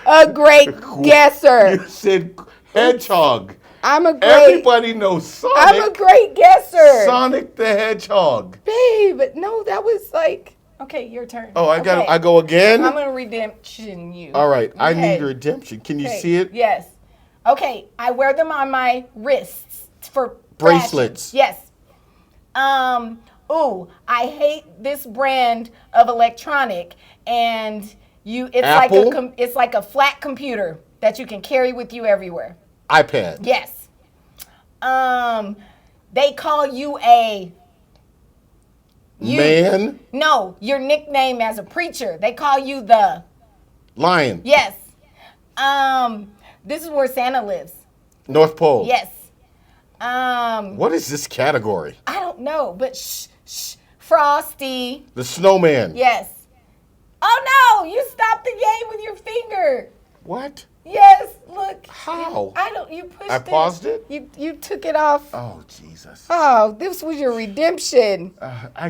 [SPEAKER 2] a great guesser.
[SPEAKER 1] You said hedgehog.
[SPEAKER 2] I'm a great.
[SPEAKER 1] Everybody knows Sonic.
[SPEAKER 2] I'm a great guesser.
[SPEAKER 1] Sonic the Hedgehog.
[SPEAKER 2] Babe, no, that was like. Okay, your turn.
[SPEAKER 1] Oh, I
[SPEAKER 2] Okay.
[SPEAKER 1] go again?
[SPEAKER 2] I'm gonna redemption you.
[SPEAKER 1] All right, I
[SPEAKER 2] Okay.
[SPEAKER 1] need redemption. Can you
[SPEAKER 2] Okay,
[SPEAKER 1] see it?
[SPEAKER 2] Yes. Okay, I wear them on my wrists for
[SPEAKER 1] Bracelets.
[SPEAKER 2] fashion. Yes. Ooh, I hate this brand of electronic, and
[SPEAKER 1] Apple?
[SPEAKER 2] it's like a flat computer that you can carry with you everywhere.
[SPEAKER 1] iPad.
[SPEAKER 2] Yes. They call you a
[SPEAKER 1] Man.
[SPEAKER 2] No, your nickname as a preacher. They call you the
[SPEAKER 1] Lion.
[SPEAKER 2] Yes. This is where Santa lives.
[SPEAKER 1] North Pole.
[SPEAKER 2] Yes.
[SPEAKER 1] What is this category?
[SPEAKER 2] I don't know, but Frosty.
[SPEAKER 1] The Snowman.
[SPEAKER 2] Yes. Oh no, you stopped the game with your finger.
[SPEAKER 1] What?
[SPEAKER 2] Yes, look.
[SPEAKER 1] How?
[SPEAKER 2] You pushed
[SPEAKER 1] I
[SPEAKER 2] it.
[SPEAKER 1] paused it?
[SPEAKER 2] You took it off.
[SPEAKER 1] Oh, Jesus.
[SPEAKER 2] Oh, this was your redemption.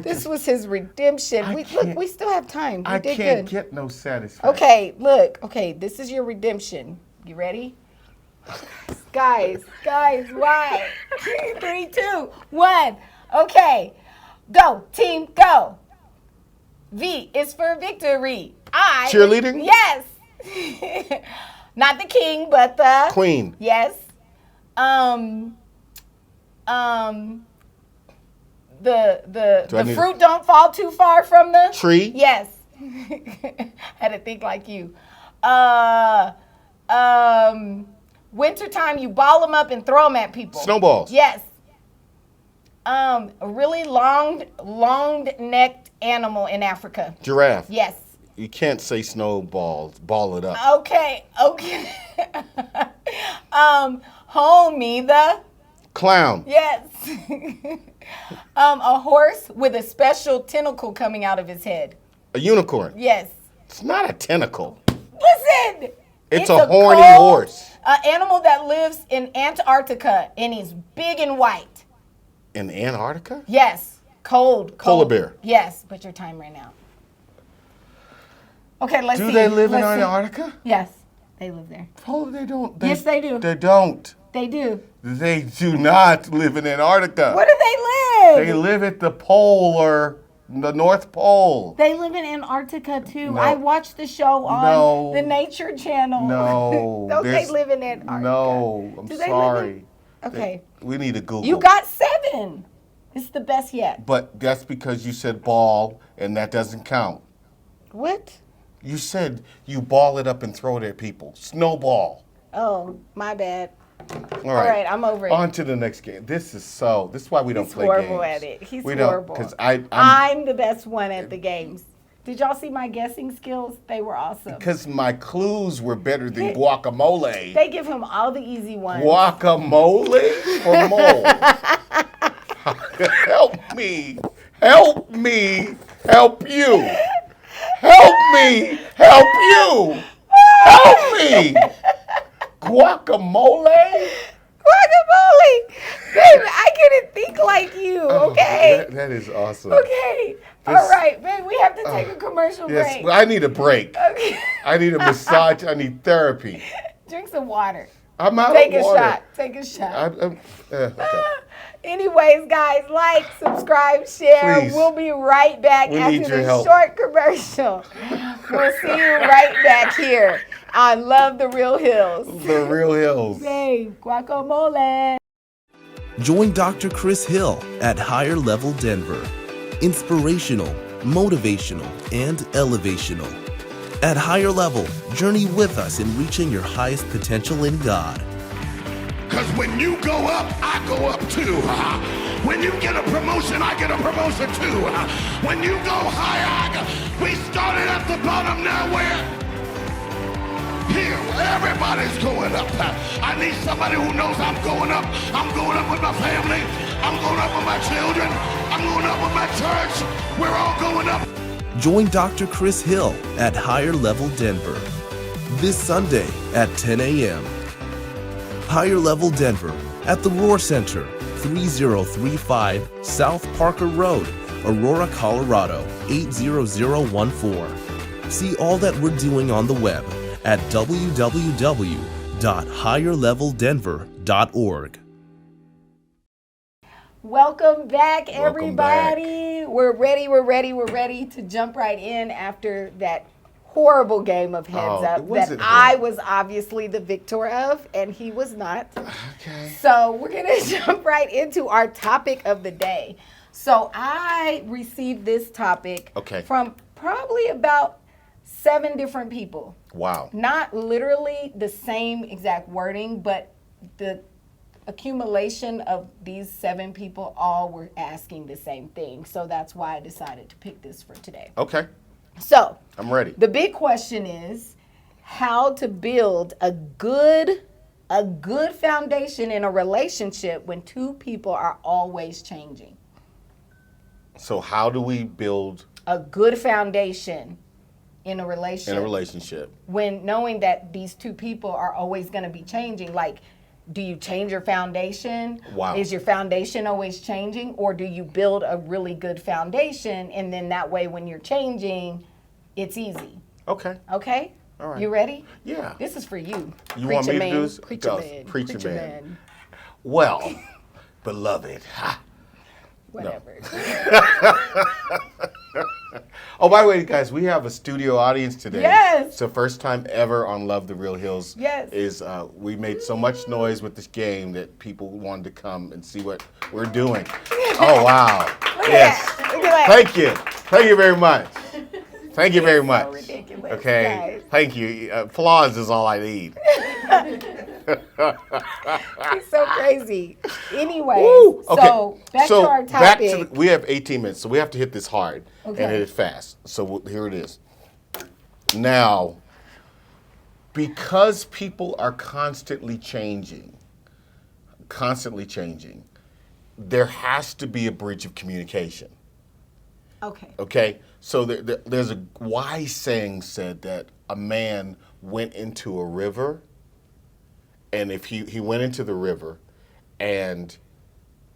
[SPEAKER 2] This
[SPEAKER 1] just-
[SPEAKER 2] was his redemption.
[SPEAKER 1] I
[SPEAKER 2] Look,
[SPEAKER 1] can't-
[SPEAKER 2] we still have time. We
[SPEAKER 1] I
[SPEAKER 2] did
[SPEAKER 1] can't
[SPEAKER 2] good.
[SPEAKER 1] get no satisfaction.
[SPEAKER 2] Okay, look. Okay, this is your redemption. You ready? Guys, why? 3, 2, 1. Okay, go, team, go. V is for victory.
[SPEAKER 1] Cheerleading?
[SPEAKER 2] Yes. Not the king, but the
[SPEAKER 1] Queen.
[SPEAKER 2] Yes. The
[SPEAKER 1] I need
[SPEAKER 2] fruit don't fall too far from the
[SPEAKER 1] Tree?
[SPEAKER 2] Yes. Had to think like you. Wintertime, you ball them up and throw them at people.
[SPEAKER 1] Snowballs.
[SPEAKER 2] Yes. A really long-necked animal in Africa.
[SPEAKER 1] Giraffe.
[SPEAKER 2] Yes.
[SPEAKER 1] You can't say snowballs. Ball it up.
[SPEAKER 2] Okay. Homie, the
[SPEAKER 1] Clown.
[SPEAKER 2] yes. A horse with a special tentacle coming out of his head.
[SPEAKER 1] A unicorn.
[SPEAKER 2] Yes.
[SPEAKER 1] It's not a tentacle.
[SPEAKER 2] Listen.
[SPEAKER 1] It's a horny
[SPEAKER 2] cold,
[SPEAKER 1] horse.
[SPEAKER 2] An animal that lives in Antarctica, and he's big and white.
[SPEAKER 1] In Antarctica?
[SPEAKER 2] Yes. Cold.
[SPEAKER 1] Polar bear.
[SPEAKER 2] Yes, but your time ran out. Okay, let's see.
[SPEAKER 1] Do they live in
[SPEAKER 2] Let's see.
[SPEAKER 1] Antarctica?
[SPEAKER 2] Yes, they live there.
[SPEAKER 1] Oh, they don't.
[SPEAKER 2] Yes, they do.
[SPEAKER 1] They don't.
[SPEAKER 2] They do.
[SPEAKER 1] They do not live in Antarctica.
[SPEAKER 2] Where do they live?
[SPEAKER 1] They live at the pole or the North Pole.
[SPEAKER 2] They live in Antarctica too.
[SPEAKER 1] No.
[SPEAKER 2] I watched the show on
[SPEAKER 1] No.
[SPEAKER 2] the Nature Channel.
[SPEAKER 1] No.
[SPEAKER 2] Don't they
[SPEAKER 1] there's-
[SPEAKER 2] live in Antarctica?
[SPEAKER 1] No, I'm
[SPEAKER 2] Do they live
[SPEAKER 1] sorry.
[SPEAKER 2] Okay.
[SPEAKER 1] We need to Google.
[SPEAKER 2] You got 7. It's the best yet.
[SPEAKER 1] But that's because you said ball, and that doesn't count.
[SPEAKER 2] What?
[SPEAKER 1] You said you ball it up and throw it at people. Snowball.
[SPEAKER 2] Oh, my bad.
[SPEAKER 1] All
[SPEAKER 2] right, I'm over it.
[SPEAKER 1] On to the next game. This is why we don't
[SPEAKER 2] He's
[SPEAKER 1] play
[SPEAKER 2] horrible
[SPEAKER 1] games.
[SPEAKER 2] at it. He's
[SPEAKER 1] we
[SPEAKER 2] horrible.
[SPEAKER 1] Because
[SPEAKER 2] I'm the best one at the games. Did y'all see my guessing skills? They were awesome.
[SPEAKER 1] Because my clues were better than guacamole.
[SPEAKER 2] They give him all the easy ones.
[SPEAKER 1] Guacamole or mole? Help me. Help me. Help you. Help me. Help you. Help me. Guacamole?
[SPEAKER 2] Guacamole! Baby, I couldn't think like you, okay?
[SPEAKER 1] That is awesome.
[SPEAKER 2] Okay. All right, babe, we have to take a commercial
[SPEAKER 1] Yes,
[SPEAKER 2] break.
[SPEAKER 1] well, I need a break.
[SPEAKER 2] Okay.
[SPEAKER 1] I need a massage. I need therapy.
[SPEAKER 2] Drink some water.
[SPEAKER 1] I'm out
[SPEAKER 2] Take
[SPEAKER 1] of
[SPEAKER 2] a
[SPEAKER 1] water.
[SPEAKER 2] shot. Take a shot.
[SPEAKER 1] Okay.
[SPEAKER 2] Anyways, guys, like, subscribe, share.
[SPEAKER 1] Please.
[SPEAKER 2] We'll be right back
[SPEAKER 1] We
[SPEAKER 2] after
[SPEAKER 1] need your
[SPEAKER 2] this
[SPEAKER 1] help.
[SPEAKER 2] short commercial. We'll see you right back here on Love the Real Hills.
[SPEAKER 1] The Real Hills.
[SPEAKER 2] Babe, guacamole.
[SPEAKER 3] Join Dr. Chris Hill at Higher Level Denver. Inspirational, motivational, and elevational. At Higher Level, journey with us in reaching your highest potential in God.
[SPEAKER 4] Because when you go up, I go up too. When you get a promotion, I get a promotion too. When you go higher, we started at the bottom, now we're here. Everybody's going up. I need somebody who knows I'm going up. I'm going up with my family. I'm going up with my children. I'm going up with my church. We're all going up.
[SPEAKER 3] Join Dr. Chris Hill at Higher Level Denver this Sunday at 10 a.m. Higher Level Denver at the Roar Center, 3035 South Parker Road, Aurora, Colorado, 80014. See all that we're doing on the web at www.higherleveldenver.org.
[SPEAKER 2] Welcome back,
[SPEAKER 1] Welcome
[SPEAKER 2] everybody. We're ready to jump right in after that horrible game of heads
[SPEAKER 1] Oh,
[SPEAKER 2] up
[SPEAKER 1] it
[SPEAKER 2] that
[SPEAKER 1] wasn't
[SPEAKER 2] I
[SPEAKER 1] horrible.
[SPEAKER 2] was obviously the victor of, and he was not.
[SPEAKER 1] Okay.
[SPEAKER 2] So we're going to jump right into our topic of the day. So I received this topic from probably about 7 different people.
[SPEAKER 1] Wow.
[SPEAKER 2] Not literally the same exact wording, but the accumulation of these 7 people all were asking the same thing. So that's why I decided to pick this for today.
[SPEAKER 1] Okay.
[SPEAKER 2] So
[SPEAKER 1] I'm ready.
[SPEAKER 2] the big question is how to build a good foundation in a relationship when 2 people are always changing.
[SPEAKER 1] So how do we build
[SPEAKER 2] A good foundation in a relationship. When knowing that these 2 people are always going to be changing, like, do you change your foundation?
[SPEAKER 1] Wow.
[SPEAKER 2] Is your foundation always changing? Or do you build a really good foundation and then that way when you're changing, it's easy?
[SPEAKER 1] Okay.
[SPEAKER 2] Okay?
[SPEAKER 1] All right.
[SPEAKER 2] You ready?
[SPEAKER 1] Yeah.
[SPEAKER 2] This is for you.
[SPEAKER 1] You want me to
[SPEAKER 2] man.
[SPEAKER 1] do this?
[SPEAKER 2] Preacher
[SPEAKER 1] Go,
[SPEAKER 2] man.
[SPEAKER 1] preacher
[SPEAKER 2] Preacher
[SPEAKER 1] man.
[SPEAKER 2] man.
[SPEAKER 1] Well, beloved.
[SPEAKER 2] Whatever.
[SPEAKER 1] Oh, by the way, guys, we have a studio audience today.
[SPEAKER 2] Yes.
[SPEAKER 1] It's the first time ever on Love the Real Hills.
[SPEAKER 2] Yes.
[SPEAKER 1] We made so much noise with this game that people wanted to come and see what we're doing. Oh, wow.
[SPEAKER 2] Look at
[SPEAKER 1] Yes.
[SPEAKER 2] that. Look at that.
[SPEAKER 1] Thank you. Thank you very much. Thank you very much.
[SPEAKER 2] ridiculous,
[SPEAKER 1] Okay.
[SPEAKER 2] guys.
[SPEAKER 1] Thank you. Applause is all I need.
[SPEAKER 2] He's so crazy. Anyway,
[SPEAKER 1] Woo! Okay.
[SPEAKER 2] so back to our topic.
[SPEAKER 1] we have 18 minutes, so we have to hit this hard
[SPEAKER 2] Okay.
[SPEAKER 1] and hit it fast. So here it is. Now, because people are constantly changing, there has to be a bridge of communication.
[SPEAKER 2] Okay.
[SPEAKER 1] Okay, so there's a wise saying said that a man went into a river, and if he went into the river, and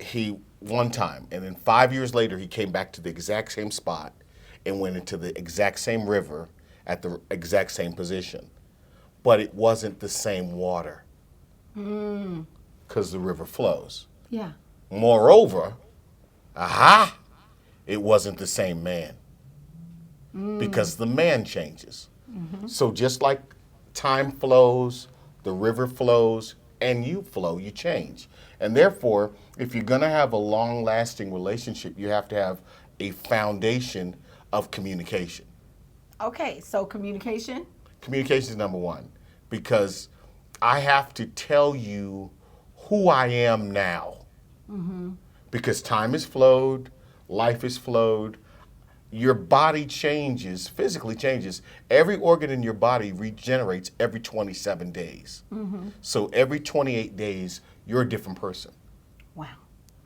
[SPEAKER 1] he one time, and then 5 years later he came back to the exact same spot, and went into the exact same river, at the exact same position, but it wasn't the same water because the river flows.
[SPEAKER 2] Yeah.
[SPEAKER 1] Moreover, it wasn't the same man because the man changes. So just like time flows, the river flows, and you flow, you change. And therefore, if you're going to have a long-lasting relationship, you have to have a foundation of communication.
[SPEAKER 2] Okay, so communication?
[SPEAKER 1] Communication is number one because I have to tell you who I am now. Because time has flowed, life has flowed, your body changes, physically changes. Every organ in your body regenerates every 27 days. So every 28 days, you're a different person.
[SPEAKER 2] Wow.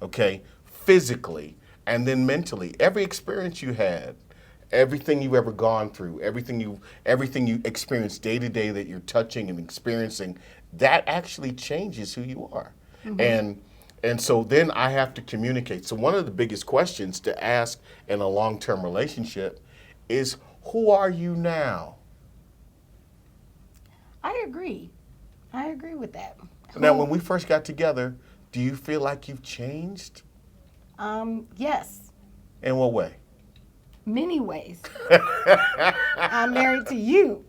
[SPEAKER 1] Okay? Physically and then mentally. Every experience you had, everything you've ever gone through, everything you experience day to day that you're touching and experiencing, that actually changes who you are. And so then I have to communicate. So one of the biggest questions to ask in a long-term relationship is, who are you now?
[SPEAKER 2] I agree. I agree with that.
[SPEAKER 1] Now, when we first got together, do you feel like you've changed?
[SPEAKER 2] Yes.
[SPEAKER 1] In what way?
[SPEAKER 2] Many ways. I'm married to you.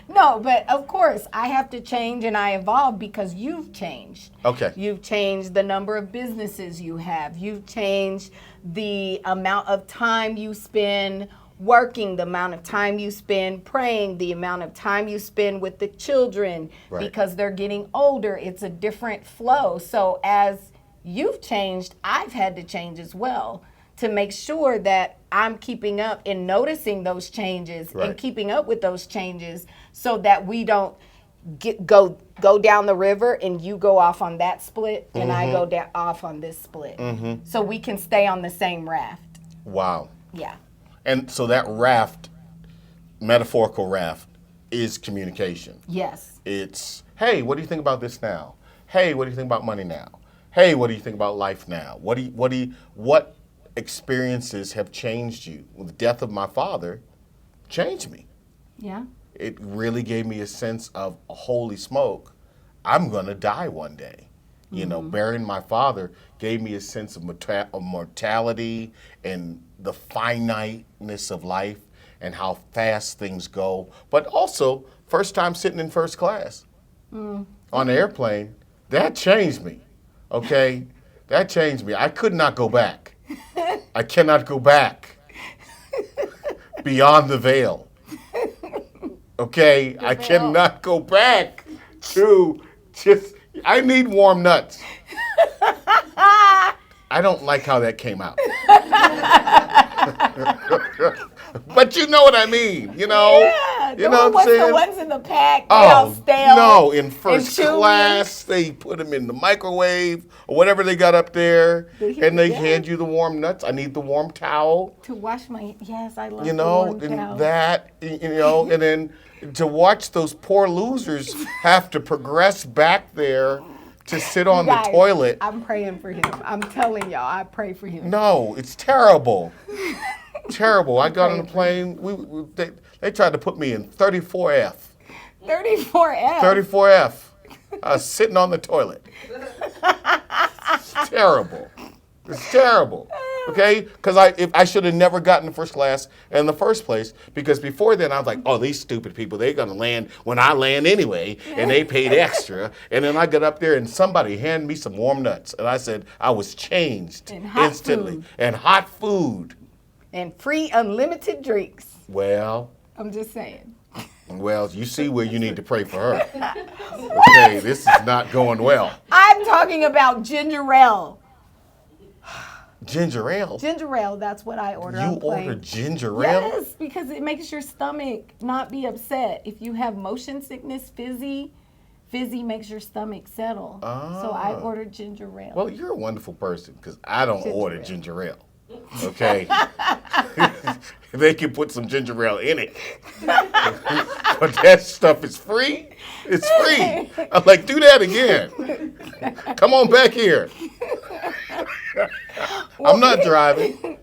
[SPEAKER 2] No, but of course, I have to change and I evolve because you've changed.
[SPEAKER 1] Okay.
[SPEAKER 2] You've changed the number of businesses you have. You've changed the amount of time you spend working, the amount of time you spend praying, the amount of time you spend with the children.
[SPEAKER 1] Right.
[SPEAKER 2] Because they're getting older. It's a different flow. So as you've changed, I've had to change as well, to make sure that I'm keeping up and noticing those changes
[SPEAKER 1] Right.
[SPEAKER 2] and keeping up with those changes so that we don't go down the river and you go off on that split and I go off on this split. So we can stay on the same raft.
[SPEAKER 1] Wow.
[SPEAKER 2] Yeah.
[SPEAKER 1] And so that raft, metaphorical raft, is communication.
[SPEAKER 2] Yes.
[SPEAKER 1] It's, hey, what do you think about this now? Hey, what do you think about money now? Hey, what do you think about life now? What experiences have changed you? Well, the death of my father changed me.
[SPEAKER 2] Yeah.
[SPEAKER 1] It really gave me a sense of, holy smoke, I'm going to die one day. You know, burying my father gave me a sense of mortality and the finiteness of life and how fast things go. But also, first time sitting in first class on an airplane, that changed me. Okay? That changed me. I could not go back. I cannot go back beyond the veil. Okay? I cannot go back to just, I need warm nuts. I don't like how that came out. But you know what I mean, you know?
[SPEAKER 2] Yeah.
[SPEAKER 1] You know what I'm saying?
[SPEAKER 2] The ones in the pack, they all stale.
[SPEAKER 1] No, in first
[SPEAKER 2] and chewy.
[SPEAKER 1] class, they put them in the microwave or whatever they got up there, and they hand you the warm nuts. I need the warm towel.
[SPEAKER 2] To wash my, yes, I love
[SPEAKER 1] You
[SPEAKER 2] the
[SPEAKER 1] know,
[SPEAKER 2] warm
[SPEAKER 1] and
[SPEAKER 2] towel.
[SPEAKER 1] that, you know, and then to watch those poor losers have to progress back there to sit on
[SPEAKER 2] Guys,
[SPEAKER 1] the toilet.
[SPEAKER 2] I'm praying for him. I'm telling y'all, I pray for him.
[SPEAKER 1] No, it's terrible. Terrible. I got on the plane. They tried to put me in 34F.
[SPEAKER 2] 34F.
[SPEAKER 1] 34F. I was sitting on the toilet. It's terrible. It's terrible. Okay? Because I should have never gotten first class in the first place, because before then I was like, oh, these stupid people, they're going to land when I land anyway, and they paid extra. And then I got up there and somebody handed me some warm nuts. And I said, I was changed
[SPEAKER 2] And hot
[SPEAKER 1] instantly.
[SPEAKER 2] food.
[SPEAKER 1] And hot food.
[SPEAKER 2] And free unlimited drinks.
[SPEAKER 1] Well,
[SPEAKER 2] I'm just saying.
[SPEAKER 1] you see where you need to pray for her. Okay, this is not going well.
[SPEAKER 2] I'm talking about ginger ale.
[SPEAKER 1] Ginger ale?
[SPEAKER 2] Ginger ale, that's what I order.
[SPEAKER 1] You
[SPEAKER 2] on plane.
[SPEAKER 1] order ginger ale?
[SPEAKER 2] Yes, because it makes your stomach not be upset. If you have motion sickness, fizzy makes your stomach settle. So I ordered ginger ale.
[SPEAKER 1] Well, you're a wonderful person, because I don't order
[SPEAKER 2] ale.
[SPEAKER 1] ginger ale. Okay? They can put some ginger ale in it. But that stuff is free? It's free. I'm like, do that again. Come on back here. I'm not driving.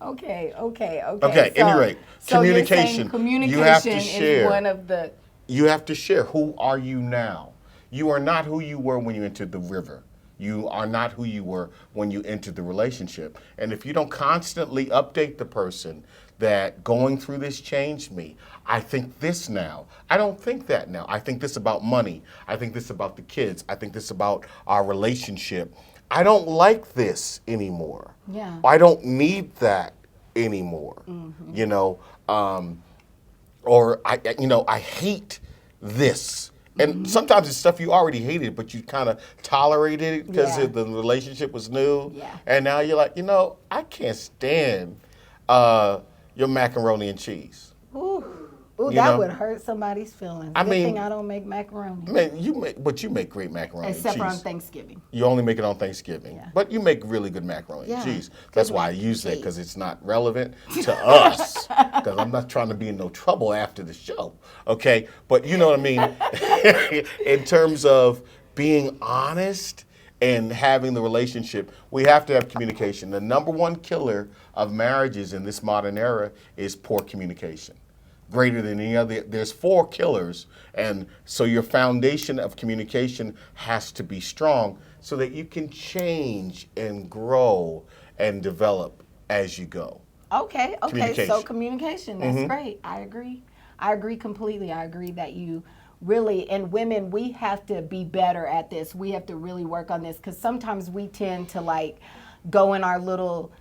[SPEAKER 2] Okay.
[SPEAKER 1] Okay, any rate,
[SPEAKER 2] so you're saying
[SPEAKER 1] communication.
[SPEAKER 2] communication
[SPEAKER 1] You have to share.
[SPEAKER 2] is one of the.
[SPEAKER 1] You have to share. Who are you now? You are not who you were when you entered the river. You are not who you were when you entered the relationship. And if you don't constantly update the person that going through this changed me, I think this now. I don't think that now. I think this about money. I think this about the kids. I think this about our relationship. I don't like this anymore.
[SPEAKER 2] Yeah.
[SPEAKER 1] I don't need that anymore. You know, or I hate this. And sometimes it's stuff you already hated, but you kind of tolerated it because
[SPEAKER 2] Yeah.
[SPEAKER 1] the relationship was new.
[SPEAKER 2] Yeah.
[SPEAKER 1] And now you're like, I can't stand your macaroni and cheese.
[SPEAKER 2] Ooh,
[SPEAKER 1] You
[SPEAKER 2] that
[SPEAKER 1] know?
[SPEAKER 2] would hurt somebody's feelings.
[SPEAKER 1] I
[SPEAKER 2] Good
[SPEAKER 1] mean-
[SPEAKER 2] thing I don't make macaroni.
[SPEAKER 1] Man, but you make great macaroni
[SPEAKER 2] Except
[SPEAKER 1] and cheese.
[SPEAKER 2] for on Thanksgiving.
[SPEAKER 1] You only make it on Thanksgiving.
[SPEAKER 2] Yeah.
[SPEAKER 1] But you make really good macaroni
[SPEAKER 2] Yeah,
[SPEAKER 1] and cheese.
[SPEAKER 2] good
[SPEAKER 1] That's why I
[SPEAKER 2] mac and
[SPEAKER 1] use that,
[SPEAKER 2] cheese.
[SPEAKER 1] because it's not relevant to us. Because I'm not trying to be in no trouble after the show. Okay? But you know what I mean? In terms of being honest and having the relationship, we have to have communication. The number one killer of marriages in this modern era is poor communication. Greater than any other. There's 4 killers, and so your foundation of communication has to be strong so that you can change and grow and develop as you go.
[SPEAKER 2] Okay.
[SPEAKER 1] Communication.
[SPEAKER 2] So communication, that's great. I agree completely. I agree that you really, and women, we have to be better at this. We have to really work on this, because sometimes we tend to like go in our little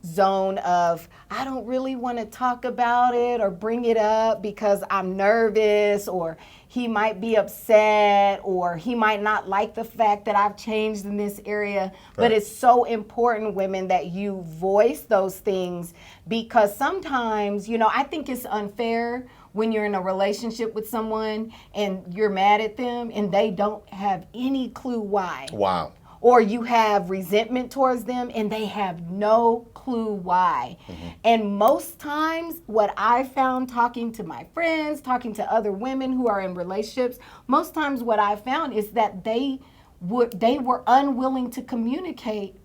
[SPEAKER 2] zone of, I don't really want to talk about it or bring it up because I'm nervous, or he might be upset, or he might not like the fact that I've changed in this area. But
[SPEAKER 1] Right.
[SPEAKER 2] it's so important, women, that you voice those things, because sometimes, I think it's unfair when you're in a relationship with someone and you're mad at them and they don't have any clue why.
[SPEAKER 1] Wow.
[SPEAKER 2] Or you have resentment towards them and they have no clue why. And most times, what I found talking to my friends, talking to other women who are in relationships, most times what I found is that they were unwilling to communicate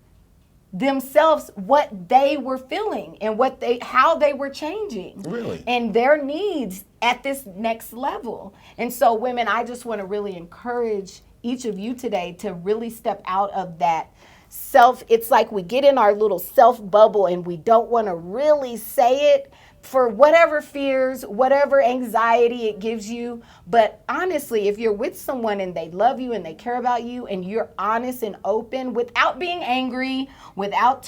[SPEAKER 2] themselves what they were feeling and how they were changing.
[SPEAKER 1] Really?
[SPEAKER 2] And their needs at this next level. And so, women, I just want to really encourage each of you today to really step out of that it's like we get in our little self bubble and we don't want to really say it for whatever fears, whatever anxiety it gives you. But honestly, if you're with someone and they love you and they care about you and you're honest and open without being angry, without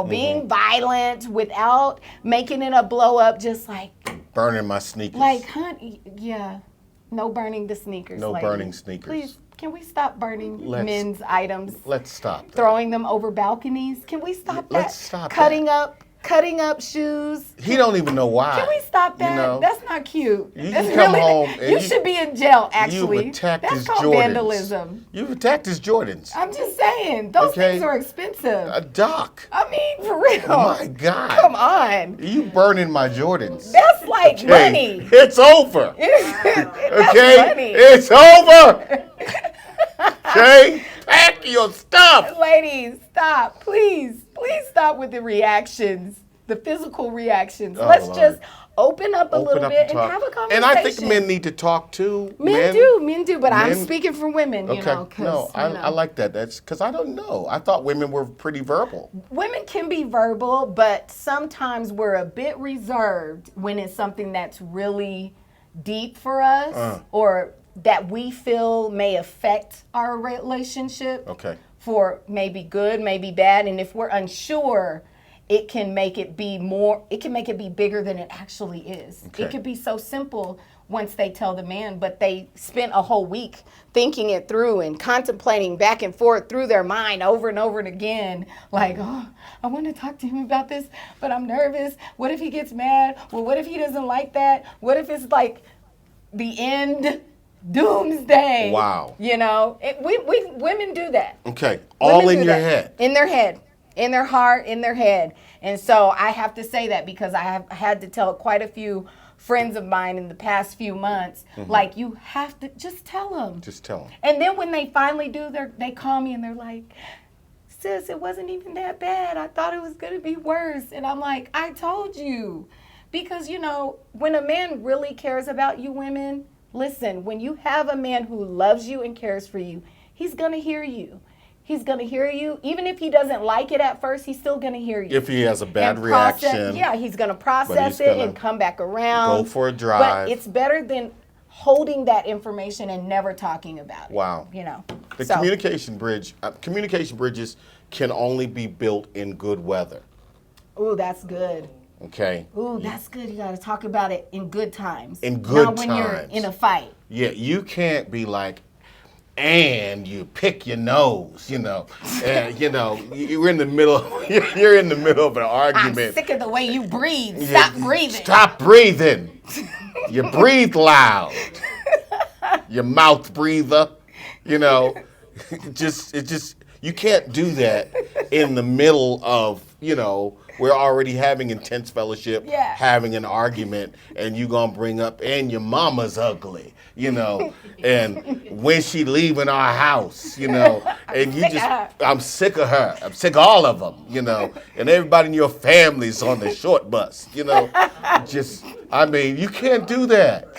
[SPEAKER 2] being violent, without making it a blow up, just like
[SPEAKER 1] Burning my sneakers.
[SPEAKER 2] honey, yeah, no burning the sneakers.
[SPEAKER 1] No
[SPEAKER 2] ladies.
[SPEAKER 1] burning sneakers.
[SPEAKER 2] Please, can we stop burning
[SPEAKER 1] Let's-
[SPEAKER 2] men's items?
[SPEAKER 1] Let's stop that.
[SPEAKER 2] Throwing them over balconies. Can we stop that?
[SPEAKER 1] Let's stop
[SPEAKER 2] Cutting up shoes.
[SPEAKER 1] He don't even know why.
[SPEAKER 2] Can we stop that?
[SPEAKER 1] You know?
[SPEAKER 2] That's not cute.
[SPEAKER 1] You
[SPEAKER 2] That's
[SPEAKER 1] can come home and
[SPEAKER 2] you should be in jail, actually.
[SPEAKER 1] You've attacked
[SPEAKER 2] That's
[SPEAKER 1] his
[SPEAKER 2] called
[SPEAKER 1] Jordans.
[SPEAKER 2] vandalism.
[SPEAKER 1] You've attacked his Jordans.
[SPEAKER 2] I'm just saying, those
[SPEAKER 1] Okay.
[SPEAKER 2] things are expensive.
[SPEAKER 1] A Doc.
[SPEAKER 2] I mean, for real.
[SPEAKER 1] My God.
[SPEAKER 2] Come on.
[SPEAKER 1] You burning my Jordans.
[SPEAKER 2] That's like
[SPEAKER 1] Okay,
[SPEAKER 2] money.
[SPEAKER 1] It's over.
[SPEAKER 2] That's
[SPEAKER 1] Okay?
[SPEAKER 2] money.
[SPEAKER 1] It's over. Okay? Pack your stuff.
[SPEAKER 2] Ladies, stop. Please stop with the reactions, the physical reactions.
[SPEAKER 1] Oh,
[SPEAKER 2] Let's
[SPEAKER 1] Lord.
[SPEAKER 2] just open up a
[SPEAKER 1] Open
[SPEAKER 2] little
[SPEAKER 1] up
[SPEAKER 2] bit and
[SPEAKER 1] talk.
[SPEAKER 2] have a conversation.
[SPEAKER 1] And I think men need to talk too.
[SPEAKER 2] Men do, but I'm
[SPEAKER 1] men-
[SPEAKER 2] speaking for women,
[SPEAKER 1] Okay.
[SPEAKER 2] 'cause,
[SPEAKER 1] No, I like that. That's because I don't know. I thought women were pretty verbal.
[SPEAKER 2] women can be verbal, but sometimes we're a bit reserved when it's something that's really deep for us or that we feel may affect our relationship.
[SPEAKER 1] Okay.
[SPEAKER 2] For maybe good, maybe bad, and if we're unsure, it can make it be bigger than it actually is.
[SPEAKER 1] Okay.
[SPEAKER 2] It could be so simple once they tell the man, but they spent a whole week thinking it through and contemplating back and forth through their mind over and over and again, like, oh, I want to talk to him about this, but I'm nervous. What if he gets mad? Well, what if he doesn't like that? What if it's like the end? Doomsday.
[SPEAKER 1] Wow.
[SPEAKER 2] Women do that.
[SPEAKER 1] Okay. All
[SPEAKER 2] Women
[SPEAKER 1] in
[SPEAKER 2] do
[SPEAKER 1] your
[SPEAKER 2] that.
[SPEAKER 1] head.
[SPEAKER 2] In their head. In their heart, in their head. And so I have to say that because I have had to tell quite a few friends of mine in the past few months, like, you have to just tell them.
[SPEAKER 1] Just tell them.
[SPEAKER 2] And then when they finally do, they call me and they're like, sis, it wasn't even that bad. I thought it was going to be worse. And I'm like, I told you. Because, you know, when a man really cares about you women, listen, when you have a man who loves you and cares for you, he's going to hear you. He's going to hear you. Even if he doesn't like it at first, he's still going to hear you.
[SPEAKER 1] If he has a bad reaction.
[SPEAKER 2] Yeah, he's going to process it and come back around.
[SPEAKER 1] Go for a drive.
[SPEAKER 2] But it's better than holding that information and never talking about it.
[SPEAKER 1] Wow.
[SPEAKER 2] You know.
[SPEAKER 1] The communication bridges can only be built in good weather.
[SPEAKER 2] Ooh, that's good.
[SPEAKER 1] Okay.
[SPEAKER 2] Ooh, that's good. You got to talk about it in good times.
[SPEAKER 1] In good
[SPEAKER 2] times. Not when you're in a fight.
[SPEAKER 1] Yeah, you can't be like, and you pick your nose, you know, and you know you're in the middle. You're in the middle of an argument.
[SPEAKER 2] I'm sick of the way you breathe. Stop breathing.
[SPEAKER 1] Stop breathing. You breathe loud. Your mouth breather. You know, you can't do that in the middle of, you know, we're already having intense fellowship, having an argument, and you gonna bring up, and your mama's ugly, you know, and when she leaving our house, you know, and you just, I'm sick of her. I'm sick of all of them, you know, and everybody in your family's on the short bus, you know. I mean, you can't do that.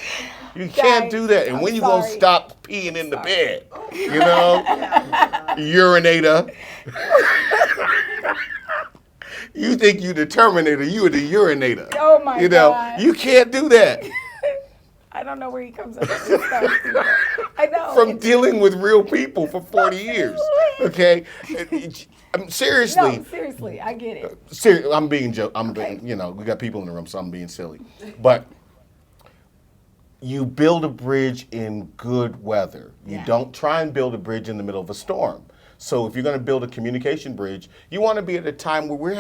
[SPEAKER 1] You can't do that. And when you gonna stop peeing in the bed, you know, urinator. You think you the Terminator, you the urinator.
[SPEAKER 2] Oh my
[SPEAKER 1] You know,
[SPEAKER 2] God.
[SPEAKER 1] you can't do that.
[SPEAKER 2] I don't know where he comes up with this stuff. I know.
[SPEAKER 1] From dealing with real people for 40 years, okay? Seriously.
[SPEAKER 2] No, seriously, I get it.
[SPEAKER 1] I'm being being, you know, we got people in the room, so I'm being silly. But you build a bridge in good weather. You don't try and build a bridge in the middle of a storm. So if you're going to build a communication bridge, you want to be at a time where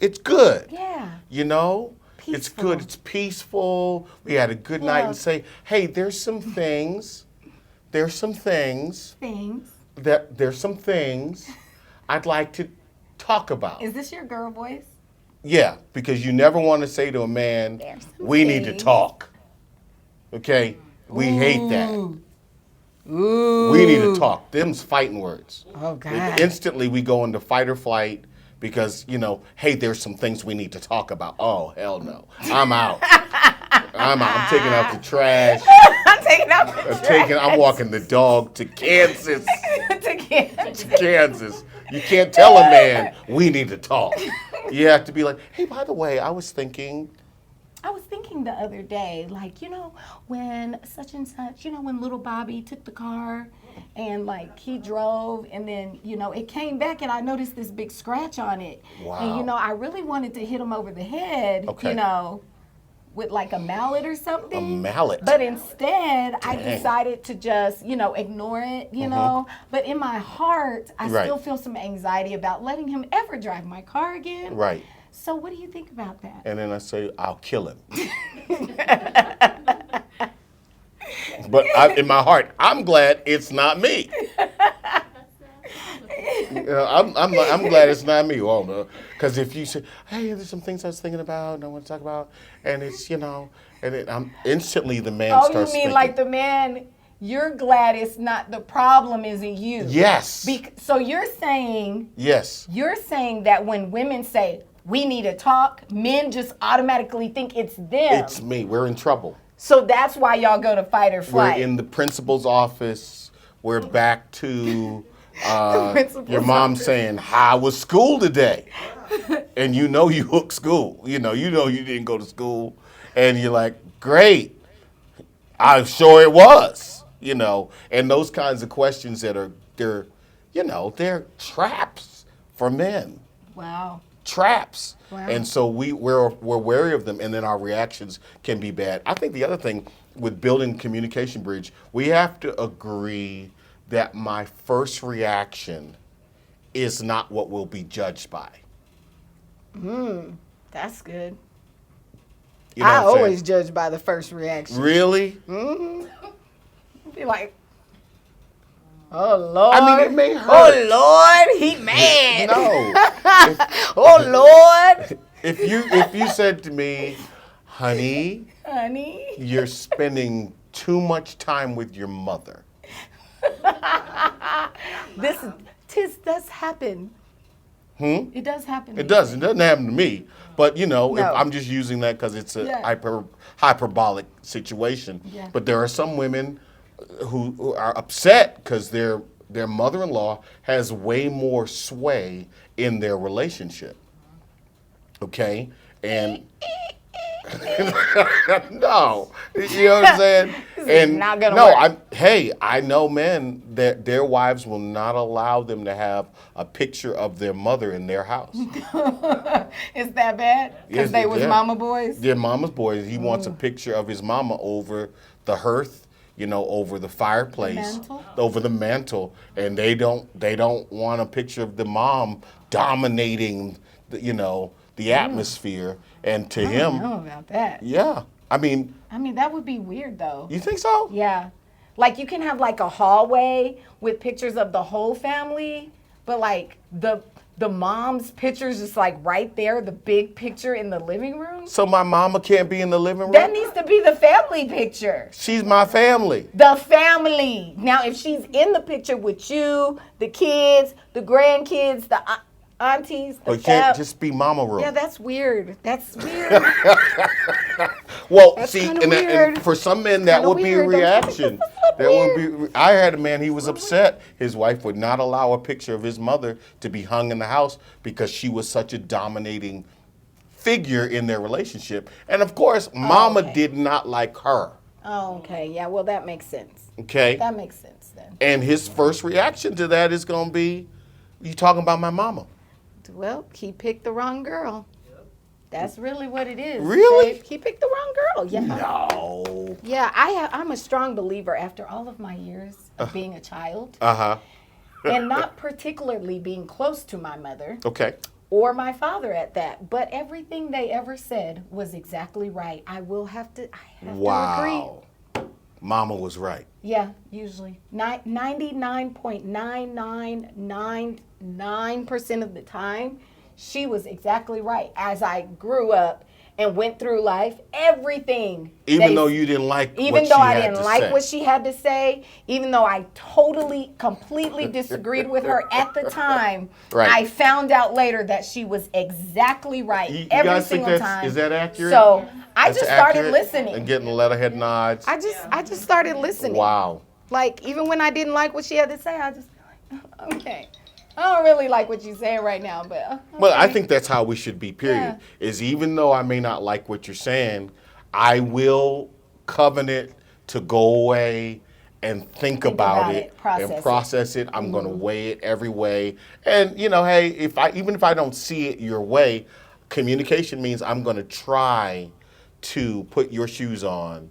[SPEAKER 1] it's good.
[SPEAKER 2] Yeah.
[SPEAKER 1] You know?
[SPEAKER 2] Peaceful.
[SPEAKER 1] It's good. It's peaceful. We had a good night and say, hey, there's some things I'd like to talk about.
[SPEAKER 2] Is this your girl voice?
[SPEAKER 1] Yeah, because you never want to say to a man, we need to talk. Okay? We hate that.
[SPEAKER 2] Ooh.
[SPEAKER 1] We need to talk. Them's fighting words.
[SPEAKER 2] Oh, God.
[SPEAKER 1] Instantly we go into fight or flight because, you know, hey, there's some things we need to talk about. Oh, hell no. I'm out. I'm taking out the trash. I'm walking the dog to Kansas. To Kansas. You can't tell a man, we need to talk. You have to be like, hey, by the way, I was thinking
[SPEAKER 2] the other day, like, you know, when such and such, you know, when little Bobby took the car and like he drove and then, you know, it came back and I noticed this big scratch on it.
[SPEAKER 1] Wow.
[SPEAKER 2] And, you know, I really wanted to hit him over the head, you know, with like a mallet or something.
[SPEAKER 1] A mallet.
[SPEAKER 2] But instead, I decided to just, you know, ignore it, you know. But in my heart, I still feel some anxiety about letting him ever drive my car again.
[SPEAKER 1] Right.
[SPEAKER 2] So what do you think about that?
[SPEAKER 1] And then I say, I'll kill him. But in my heart, I'm glad it's not me. You know, I'm glad it's not me. Oh, no. Because if you say, hey, there's some things I was thinking about and I want to talk about, and it's, you know, and then instantly the man starts
[SPEAKER 2] you mean
[SPEAKER 1] thinking,
[SPEAKER 2] like the man, you're glad it's not, the problem isn't you.
[SPEAKER 1] Yes.
[SPEAKER 2] So you're saying.
[SPEAKER 1] Yes.
[SPEAKER 2] You're saying that when women say, we need to talk, men just automatically think it's them.
[SPEAKER 1] It's me. We're in trouble.
[SPEAKER 2] So that's why y'all go to fight or flight.
[SPEAKER 1] We're in the principal's office. We're back to your mom saying, how was school today? And you know you hooked school. You know you didn't go to school. And you're like, great. I'm sure it was. You know, and those kinds of questions that they're traps for men.
[SPEAKER 2] Wow.
[SPEAKER 1] Traps.
[SPEAKER 2] Wow.
[SPEAKER 1] And so we're wary of them, and then our reactions can be bad. I think the other thing with building communication bridge, we have to agree that my first reaction is not what we'll be judged by.
[SPEAKER 2] That's good.
[SPEAKER 1] You know
[SPEAKER 2] I
[SPEAKER 1] what I'm saying?
[SPEAKER 2] always judge by the first reaction.
[SPEAKER 1] Really?
[SPEAKER 2] Be like, oh Lord.
[SPEAKER 1] I mean, it may hurt.
[SPEAKER 2] Oh Lord, he mad.
[SPEAKER 1] No.
[SPEAKER 2] Oh Lord.
[SPEAKER 1] If you said to me, honey, you're spending too much time with your mother.
[SPEAKER 2] This does happen. It does happen.
[SPEAKER 1] It does. It doesn't happen to me. But, you know,
[SPEAKER 2] No.
[SPEAKER 1] I'm just using that because it's a
[SPEAKER 2] Yeah.
[SPEAKER 1] hyperbolic situation.
[SPEAKER 2] Yeah.
[SPEAKER 1] But there are some women who are upset because their mother-in-law has way more sway in their relationship. Okay? And no, you know what I'm saying?
[SPEAKER 2] is not gonna work.
[SPEAKER 1] I know men that their wives will not allow them to have a picture of their mother in their house.
[SPEAKER 2] Is that bad? Because they was mama boys?
[SPEAKER 1] They're mama's boys. He wants a picture of his mama over the hearth, you know, over the fireplace,
[SPEAKER 2] mantle?
[SPEAKER 1] over the mantle, and they don't want a picture of the mom dominating, the atmosphere. And to
[SPEAKER 2] I
[SPEAKER 1] him,
[SPEAKER 2] don't know about that.
[SPEAKER 1] yeah, I mean,
[SPEAKER 2] That would be weird though.
[SPEAKER 1] you think so?
[SPEAKER 2] Yeah. Like you can have like a hallway with pictures of the whole family, but like the mom's picture's just like right there, the big picture in the living room.
[SPEAKER 1] So my mama can't be in the living room?
[SPEAKER 2] That needs to be the family picture.
[SPEAKER 1] She's my family.
[SPEAKER 2] The family. Now, if she's in the picture with you, the kids, the grandkids, the aunties, the
[SPEAKER 1] Or it can't just be mama room.
[SPEAKER 2] Yeah, that's weird. That's weird.
[SPEAKER 1] Well,
[SPEAKER 2] That's
[SPEAKER 1] see,
[SPEAKER 2] kinda
[SPEAKER 1] and
[SPEAKER 2] weird.
[SPEAKER 1] for some men that
[SPEAKER 2] Kinda
[SPEAKER 1] would be a
[SPEAKER 2] weird. Don't you
[SPEAKER 1] reaction.
[SPEAKER 2] think that's
[SPEAKER 1] That would
[SPEAKER 2] weird?
[SPEAKER 1] be. I had a man. He was upset. His wife would not allow a picture of his mother to be hung in the house because she was such a dominating figure in their relationship. And of course, Mama
[SPEAKER 2] okay.
[SPEAKER 1] did not like her.
[SPEAKER 2] Oh, okay. Yeah, well, that makes sense.
[SPEAKER 1] Okay.
[SPEAKER 2] That makes sense then.
[SPEAKER 1] And his first reaction to that is going to be, "You talking about my mama?"
[SPEAKER 2] Well, he picked the wrong girl. That's really what it is.
[SPEAKER 1] Really?
[SPEAKER 2] He picked the wrong girl. Yeah.
[SPEAKER 1] No.
[SPEAKER 2] Yeah, I'm a strong believer after all of my years of being a child
[SPEAKER 1] Uh-huh.
[SPEAKER 2] and not particularly being close to my mother
[SPEAKER 1] Okay.
[SPEAKER 2] or my father at that, but everything they ever said was exactly right. I have to agree.
[SPEAKER 1] Wow. Mama was right.
[SPEAKER 2] Yeah, usually. 99.9999% of the time, she was exactly right. As I grew up and went through life, everything.
[SPEAKER 1] Even though you didn't like
[SPEAKER 2] Even
[SPEAKER 1] what
[SPEAKER 2] though
[SPEAKER 1] she
[SPEAKER 2] I
[SPEAKER 1] had
[SPEAKER 2] didn't
[SPEAKER 1] to
[SPEAKER 2] like
[SPEAKER 1] say.
[SPEAKER 2] what she had to say, even though I totally, completely disagreed with her at the time,
[SPEAKER 1] Right.
[SPEAKER 2] I found out later that she was exactly right
[SPEAKER 1] You
[SPEAKER 2] every
[SPEAKER 1] guys think
[SPEAKER 2] single
[SPEAKER 1] that's-
[SPEAKER 2] time.
[SPEAKER 1] is that accurate?
[SPEAKER 2] So I
[SPEAKER 1] That's
[SPEAKER 2] just started
[SPEAKER 1] accurate?
[SPEAKER 2] listening.
[SPEAKER 1] And getting letterhead nods.
[SPEAKER 2] I just started listening.
[SPEAKER 1] Wow.
[SPEAKER 2] Like, even when I didn't like what she had to say, I just, okay. I don't really like what you're saying right now, but. Okay.
[SPEAKER 1] Well, I think that's how we should be, period.
[SPEAKER 2] Yeah.
[SPEAKER 1] Is even though I may not like what you're saying, I will covenant to go away and think about it, and process it. I'm going to weigh it every way. And, hey, even if I don't see it your way, communication means I'm going to try to put your shoes on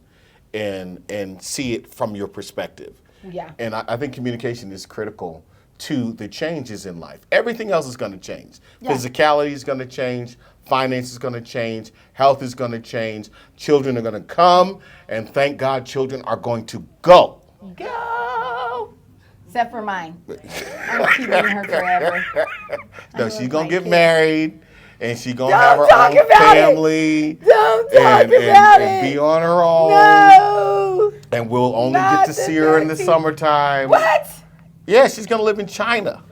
[SPEAKER 1] and see it from your perspective.
[SPEAKER 2] Yeah.
[SPEAKER 1] And I think communication is critical to the changes in life. Everything else is going to change.
[SPEAKER 2] Yeah.
[SPEAKER 1] Physicality is going to change. Finance is going to change. Health is going to change. Children are going to come. And thank God children are going to go.
[SPEAKER 2] Go! Except for mine. I'm keeping her forever.
[SPEAKER 1] No,
[SPEAKER 2] love
[SPEAKER 1] she's going
[SPEAKER 2] my
[SPEAKER 1] to get
[SPEAKER 2] kids.
[SPEAKER 1] married. And she's going to
[SPEAKER 2] Don't
[SPEAKER 1] have her
[SPEAKER 2] talk
[SPEAKER 1] own
[SPEAKER 2] about it.
[SPEAKER 1] family.
[SPEAKER 2] Don't talk
[SPEAKER 1] and
[SPEAKER 2] about
[SPEAKER 1] and
[SPEAKER 2] it.
[SPEAKER 1] be on her own.
[SPEAKER 2] No!
[SPEAKER 1] And we'll only
[SPEAKER 2] Not
[SPEAKER 1] get to
[SPEAKER 2] the
[SPEAKER 1] see her in the
[SPEAKER 2] 13th.
[SPEAKER 1] summertime.
[SPEAKER 2] What?
[SPEAKER 1] Yeah, she's going to live in China.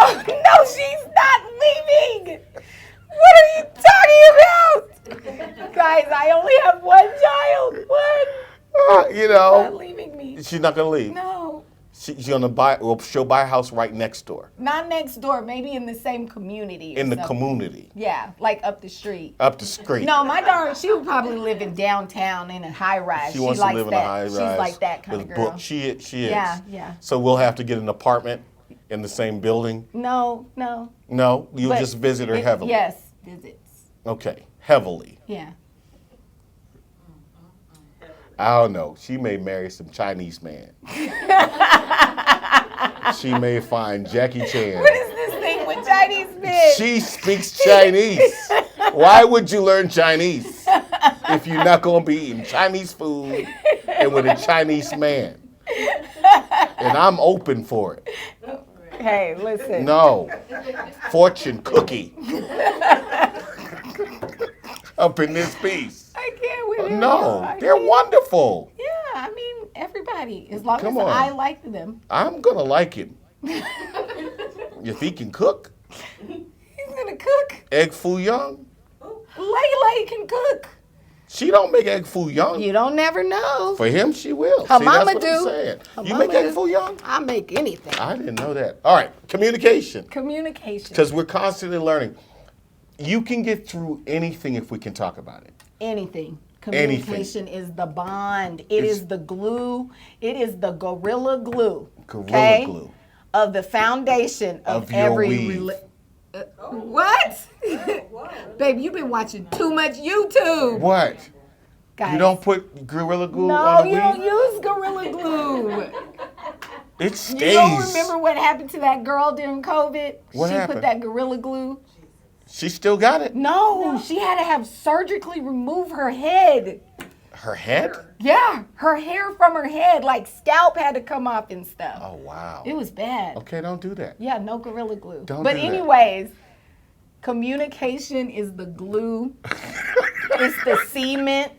[SPEAKER 2] Oh, no, she's not leaving! What are you talking about? Guys, I only have one child. One. Not leaving me.
[SPEAKER 1] She's not going to leave.
[SPEAKER 2] No.
[SPEAKER 1] She's going to she'll buy a house right next door.
[SPEAKER 2] Not next door, maybe in the same community. or
[SPEAKER 1] In the
[SPEAKER 2] something.
[SPEAKER 1] community.
[SPEAKER 2] Yeah, like up the street.
[SPEAKER 1] Up the street.
[SPEAKER 2] No, my daughter, she would probably live in downtown in a high rise.
[SPEAKER 1] She wants to
[SPEAKER 2] likes
[SPEAKER 1] live in
[SPEAKER 2] that.
[SPEAKER 1] a high rise.
[SPEAKER 2] She's like that kind of
[SPEAKER 1] with
[SPEAKER 2] girl.
[SPEAKER 1] She is.
[SPEAKER 2] Yeah, yeah.
[SPEAKER 1] So we'll have to get an apartment in the same building?
[SPEAKER 2] No.
[SPEAKER 1] No? You'll
[SPEAKER 2] But
[SPEAKER 1] just visit her heavily?
[SPEAKER 2] Yes, visits.
[SPEAKER 1] Okay, heavily.
[SPEAKER 2] Yeah.
[SPEAKER 1] I don't know. She may marry some Chinese man. She may find Jackie Chan.
[SPEAKER 2] What is this thing with Chinese men?
[SPEAKER 1] She speaks Chinese. Why would you learn Chinese if you're not going to be eating Chinese food and with a Chinese man? And I'm open for it.
[SPEAKER 2] Hey, listen.
[SPEAKER 1] No. Fortune cookie. Up in this piece.
[SPEAKER 2] I can't with him.
[SPEAKER 1] No,
[SPEAKER 2] I
[SPEAKER 1] they're
[SPEAKER 2] can't.
[SPEAKER 1] wonderful.
[SPEAKER 2] Yeah, I mean, everybody. As long
[SPEAKER 1] Come
[SPEAKER 2] as
[SPEAKER 1] on.
[SPEAKER 2] I like them.
[SPEAKER 1] I'm going to like him. If he can cook.
[SPEAKER 2] He's
[SPEAKER 1] Egg foo young?
[SPEAKER 2] Lele can cook.
[SPEAKER 1] She don't make egg foo young.
[SPEAKER 2] You don't never know.
[SPEAKER 1] For him, she will.
[SPEAKER 2] Her
[SPEAKER 1] See,
[SPEAKER 2] mama
[SPEAKER 1] that's what I'm
[SPEAKER 2] do.
[SPEAKER 1] saying.
[SPEAKER 2] Her
[SPEAKER 1] You
[SPEAKER 2] mama
[SPEAKER 1] make egg
[SPEAKER 2] do.
[SPEAKER 1] foo young?
[SPEAKER 2] I make anything.
[SPEAKER 1] I didn't know that. All right, communication.
[SPEAKER 2] Communication.
[SPEAKER 1] Because we're constantly learning. You can get through anything if we can talk about it.
[SPEAKER 2] Anything. Communication is the bond. It is the glue. It is the gorilla glue.
[SPEAKER 1] Gorilla glue.
[SPEAKER 2] Of the foundation of
[SPEAKER 1] your
[SPEAKER 2] every
[SPEAKER 1] weave.
[SPEAKER 2] What? Babe, you've been watching too much YouTube.
[SPEAKER 1] What?
[SPEAKER 2] Guys.
[SPEAKER 1] You don't put Gorilla Glue
[SPEAKER 2] No,
[SPEAKER 1] on the
[SPEAKER 2] you don't
[SPEAKER 1] weave?
[SPEAKER 2] use Gorilla Glue.
[SPEAKER 1] It stays.
[SPEAKER 2] You don't remember what happened to that girl during COVID?
[SPEAKER 1] What
[SPEAKER 2] she
[SPEAKER 1] happened?
[SPEAKER 2] put that Gorilla Glue.
[SPEAKER 1] She still got it?
[SPEAKER 2] No, she had to have surgically remove her head.
[SPEAKER 1] Her head?
[SPEAKER 2] Yeah, her hair from her head, like scalp had to come off and stuff.
[SPEAKER 1] Oh, wow.
[SPEAKER 2] It was bad.
[SPEAKER 1] Okay, don't do that.
[SPEAKER 2] Yeah, no Gorilla Glue.
[SPEAKER 1] Don't
[SPEAKER 2] but
[SPEAKER 1] do that.
[SPEAKER 2] anyways, communication is the glue. It's the cement.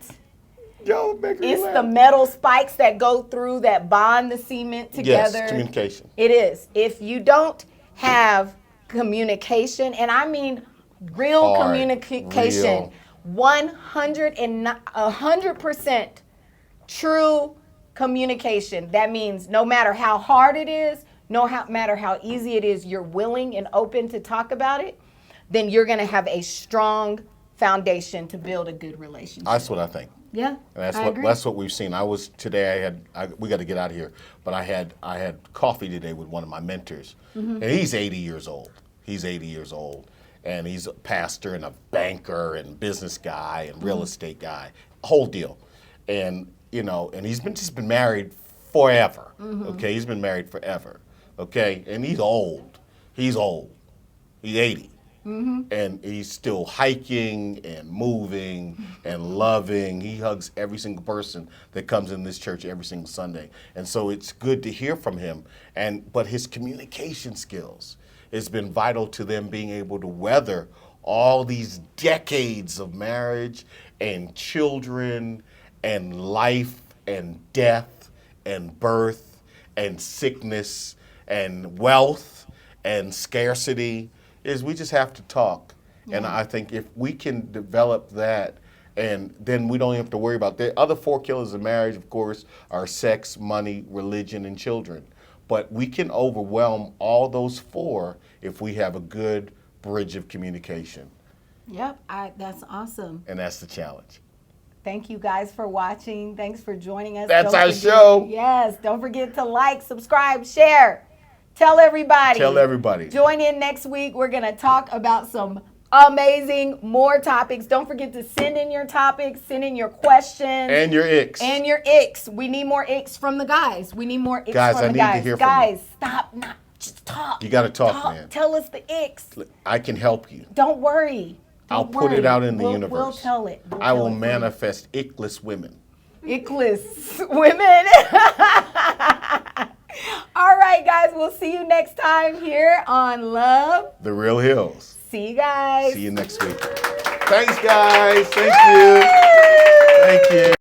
[SPEAKER 1] Y'all making me
[SPEAKER 2] It's
[SPEAKER 1] laugh.
[SPEAKER 2] the metal spikes that go through that bond the cement together.
[SPEAKER 1] Yes, communication.
[SPEAKER 2] It is. If you don't have communication, and I mean real
[SPEAKER 1] Hard,
[SPEAKER 2] communication,
[SPEAKER 1] real.
[SPEAKER 2] 100% true communication. That means no matter how hard it is, matter how easy it is, you're willing and open to talk about it, then you're going to have a strong foundation to build a good relationship.
[SPEAKER 1] That's what I think.
[SPEAKER 2] Yeah,
[SPEAKER 1] And
[SPEAKER 2] I agree.
[SPEAKER 1] that's what we've seen. We got to get out of here, but I had coffee today with one of my mentors,
[SPEAKER 2] Mm-hmm.
[SPEAKER 1] and he's 80 years old. He's 80 years old, and he's a pastor and a banker and business guy and
[SPEAKER 2] Mm-hmm.
[SPEAKER 1] real estate guy, whole deal. And and he's been married forever.
[SPEAKER 2] Mm-hmm.
[SPEAKER 1] Okay, he's been married forever. Okay, and he's old. He's 80.
[SPEAKER 2] Mm-hmm.
[SPEAKER 1] And he's still hiking and moving and loving. He hugs every single person that comes in this church every single Sunday. And so it's good to hear from him. But his communication skills has been vital to them being able to weather all these decades of marriage and children and life and death and birth and sickness and wealth and scarcity. Is we just have to talk. And I think if we can develop that, and then we don't have to worry about the other 4 killers of marriage, of course, are sex, money, religion, and children. But we can overwhelm all those 4 if we have a good bridge of communication.
[SPEAKER 2] Yep, that's awesome.
[SPEAKER 1] And that's the challenge.
[SPEAKER 2] Thank you guys for watching. Thanks for joining us.
[SPEAKER 1] That's
[SPEAKER 2] Don't
[SPEAKER 1] our
[SPEAKER 2] forget-
[SPEAKER 1] show.
[SPEAKER 2] Yes, don't forget to like, subscribe, share. Tell everybody.
[SPEAKER 1] Tell everybody.
[SPEAKER 2] Join in next week. We're going to talk about some amazing more topics. Don't forget to send in your topics, send in your questions.
[SPEAKER 1] And your icks.
[SPEAKER 2] And your icks. We need more icks from the guys. We need more icks
[SPEAKER 1] Guys,
[SPEAKER 2] from
[SPEAKER 1] I
[SPEAKER 2] the
[SPEAKER 1] need to
[SPEAKER 2] guys.
[SPEAKER 1] hear from
[SPEAKER 2] Guys, stop. Just talk.
[SPEAKER 1] You got to talk, man.
[SPEAKER 2] Tell us the icks.
[SPEAKER 1] I can help you.
[SPEAKER 2] Don't worry.
[SPEAKER 1] I'll
[SPEAKER 2] Don't
[SPEAKER 1] put it
[SPEAKER 2] worry.
[SPEAKER 1] out in the
[SPEAKER 2] We'll
[SPEAKER 1] universe.
[SPEAKER 2] tell it. We'll
[SPEAKER 1] I
[SPEAKER 2] tell
[SPEAKER 1] will
[SPEAKER 2] it for you.
[SPEAKER 1] manifest ickless women.
[SPEAKER 2] Ickless women. All right, guys. We'll see you next time here on Love.
[SPEAKER 1] The Real Hills.
[SPEAKER 2] See you guys.
[SPEAKER 1] See you next week. Thanks, guys. Thank you. Thank you.